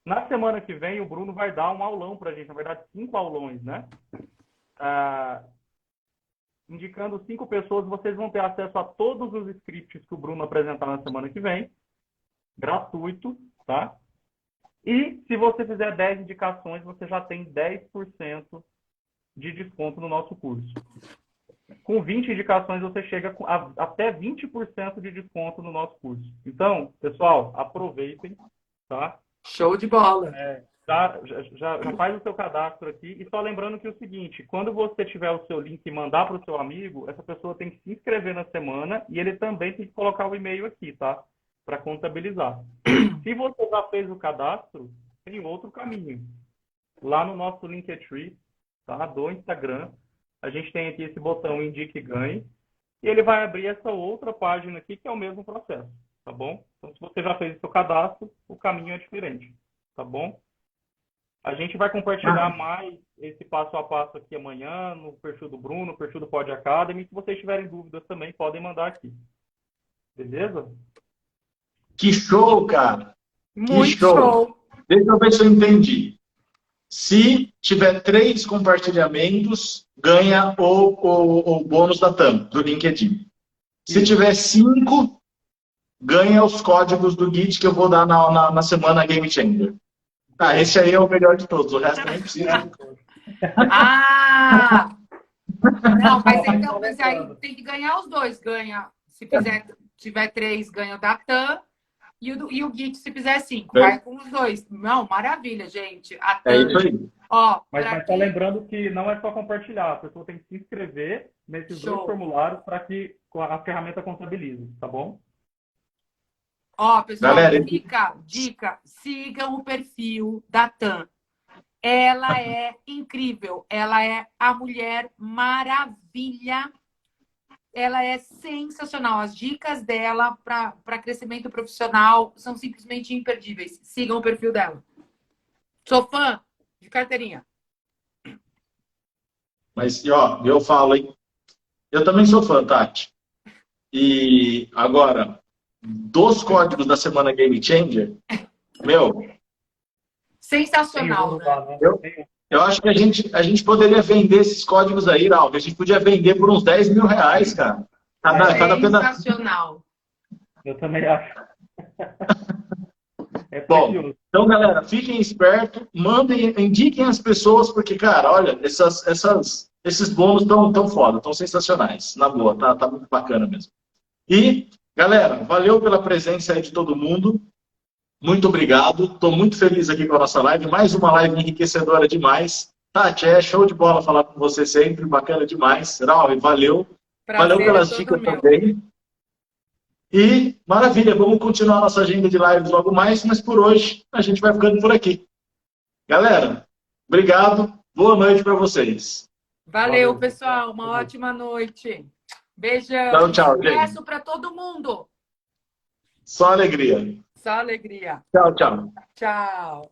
Na semana que vem, o Bruno vai dar um aulão para a gente, na verdade, 5 aulões, né? Indicando 5 pessoas, vocês vão ter acesso a todos os scripts que o Bruno apresentar na semana que vem, gratuito, tá? E se você fizer 10 indicações, você já tem 10% de desconto no nosso curso. Com 20 indicações, você chega até 20% de desconto no nosso curso. Então, pessoal, aproveitem, tá? Show de bola. Já faz o seu cadastro aqui. E só lembrando que é o seguinte, quando você tiver o seu link e mandar para o seu amigo, essa pessoa tem que se inscrever na semana e ele também tem que colocar o e-mail aqui, tá? Para contabilizar. Se você já fez o cadastro, tem outro caminho. Lá no nosso Linktree, tá? Do Instagram, a gente tem aqui esse botão Indique e Ganhe, e ele vai abrir essa outra página aqui, que é o mesmo processo, tá bom? Então, se você já fez o seu cadastro, o caminho é diferente, tá bom? A gente vai compartilhar mais esse passo a passo aqui amanhã, no perfil do Bruno, no perfil do Pod Academy. Se vocês tiverem dúvidas também, podem mandar aqui. Beleza? Que show, cara! Muito show! Deixa eu ver se eu entendi. Se tiver 3 compartilhamentos, ganha o bônus da TAM, do LinkedIn. Se tiver 5, ganha os códigos do Git que eu vou dar na semana Game Changer. Ah, esse aí é o melhor de todos, o resto nem precisa. Ah! Não, mas então mas aí tem que ganhar os 2. Ganha, se tiver 3, ganha o da TAM. E o Git, se fizer 5, vai com os 2. Não, maravilha, gente. É isso aí. Ó, mas só lembrando que não é só compartilhar. A pessoa tem que se inscrever nesses 2 formulários para que a ferramenta contabilize, tá bom? Ó, pessoal, galera, dica, sigam o perfil da TAM. Ela é incrível. Ela é a Mulher Maravilha. Ela é sensacional. As dicas dela para crescimento profissional são simplesmente imperdíveis. Sigam o perfil dela. Sou fã de carteirinha. Mas, ó, eu falo, hein? Eu também sou fã, Tati. E agora, dos códigos da semana Game Changer, meu... Sensacional, né? Eu acho que a gente poderia vender esses códigos aí, Raul. A gente podia vender por uns 10 mil reais, cara. Cada sensacional. Eu também acho. Bom, então, galera, fiquem espertos, indiquem as pessoas, porque, cara, olha, esses bônus tão foda, tão sensacionais. Na boa, tá muito bacana mesmo. E, galera, valeu pela presença aí de todo mundo. Muito obrigado. Estou muito feliz aqui com a nossa live. Mais uma live enriquecedora demais. Tati, é show de bola falar com você sempre. Bacana demais. Raul, valeu. Valeu pelas dicas também. E, maravilha, vamos continuar nossa agenda de lives logo mais, mas por hoje a gente vai ficando por aqui. Galera, obrigado. Boa noite para vocês. Valeu, pessoal. Uma ótima noite. Beijão. Tchau, Sucesso para todo mundo. Só alegria. Só alegria. Tchau, tchau. Tchau.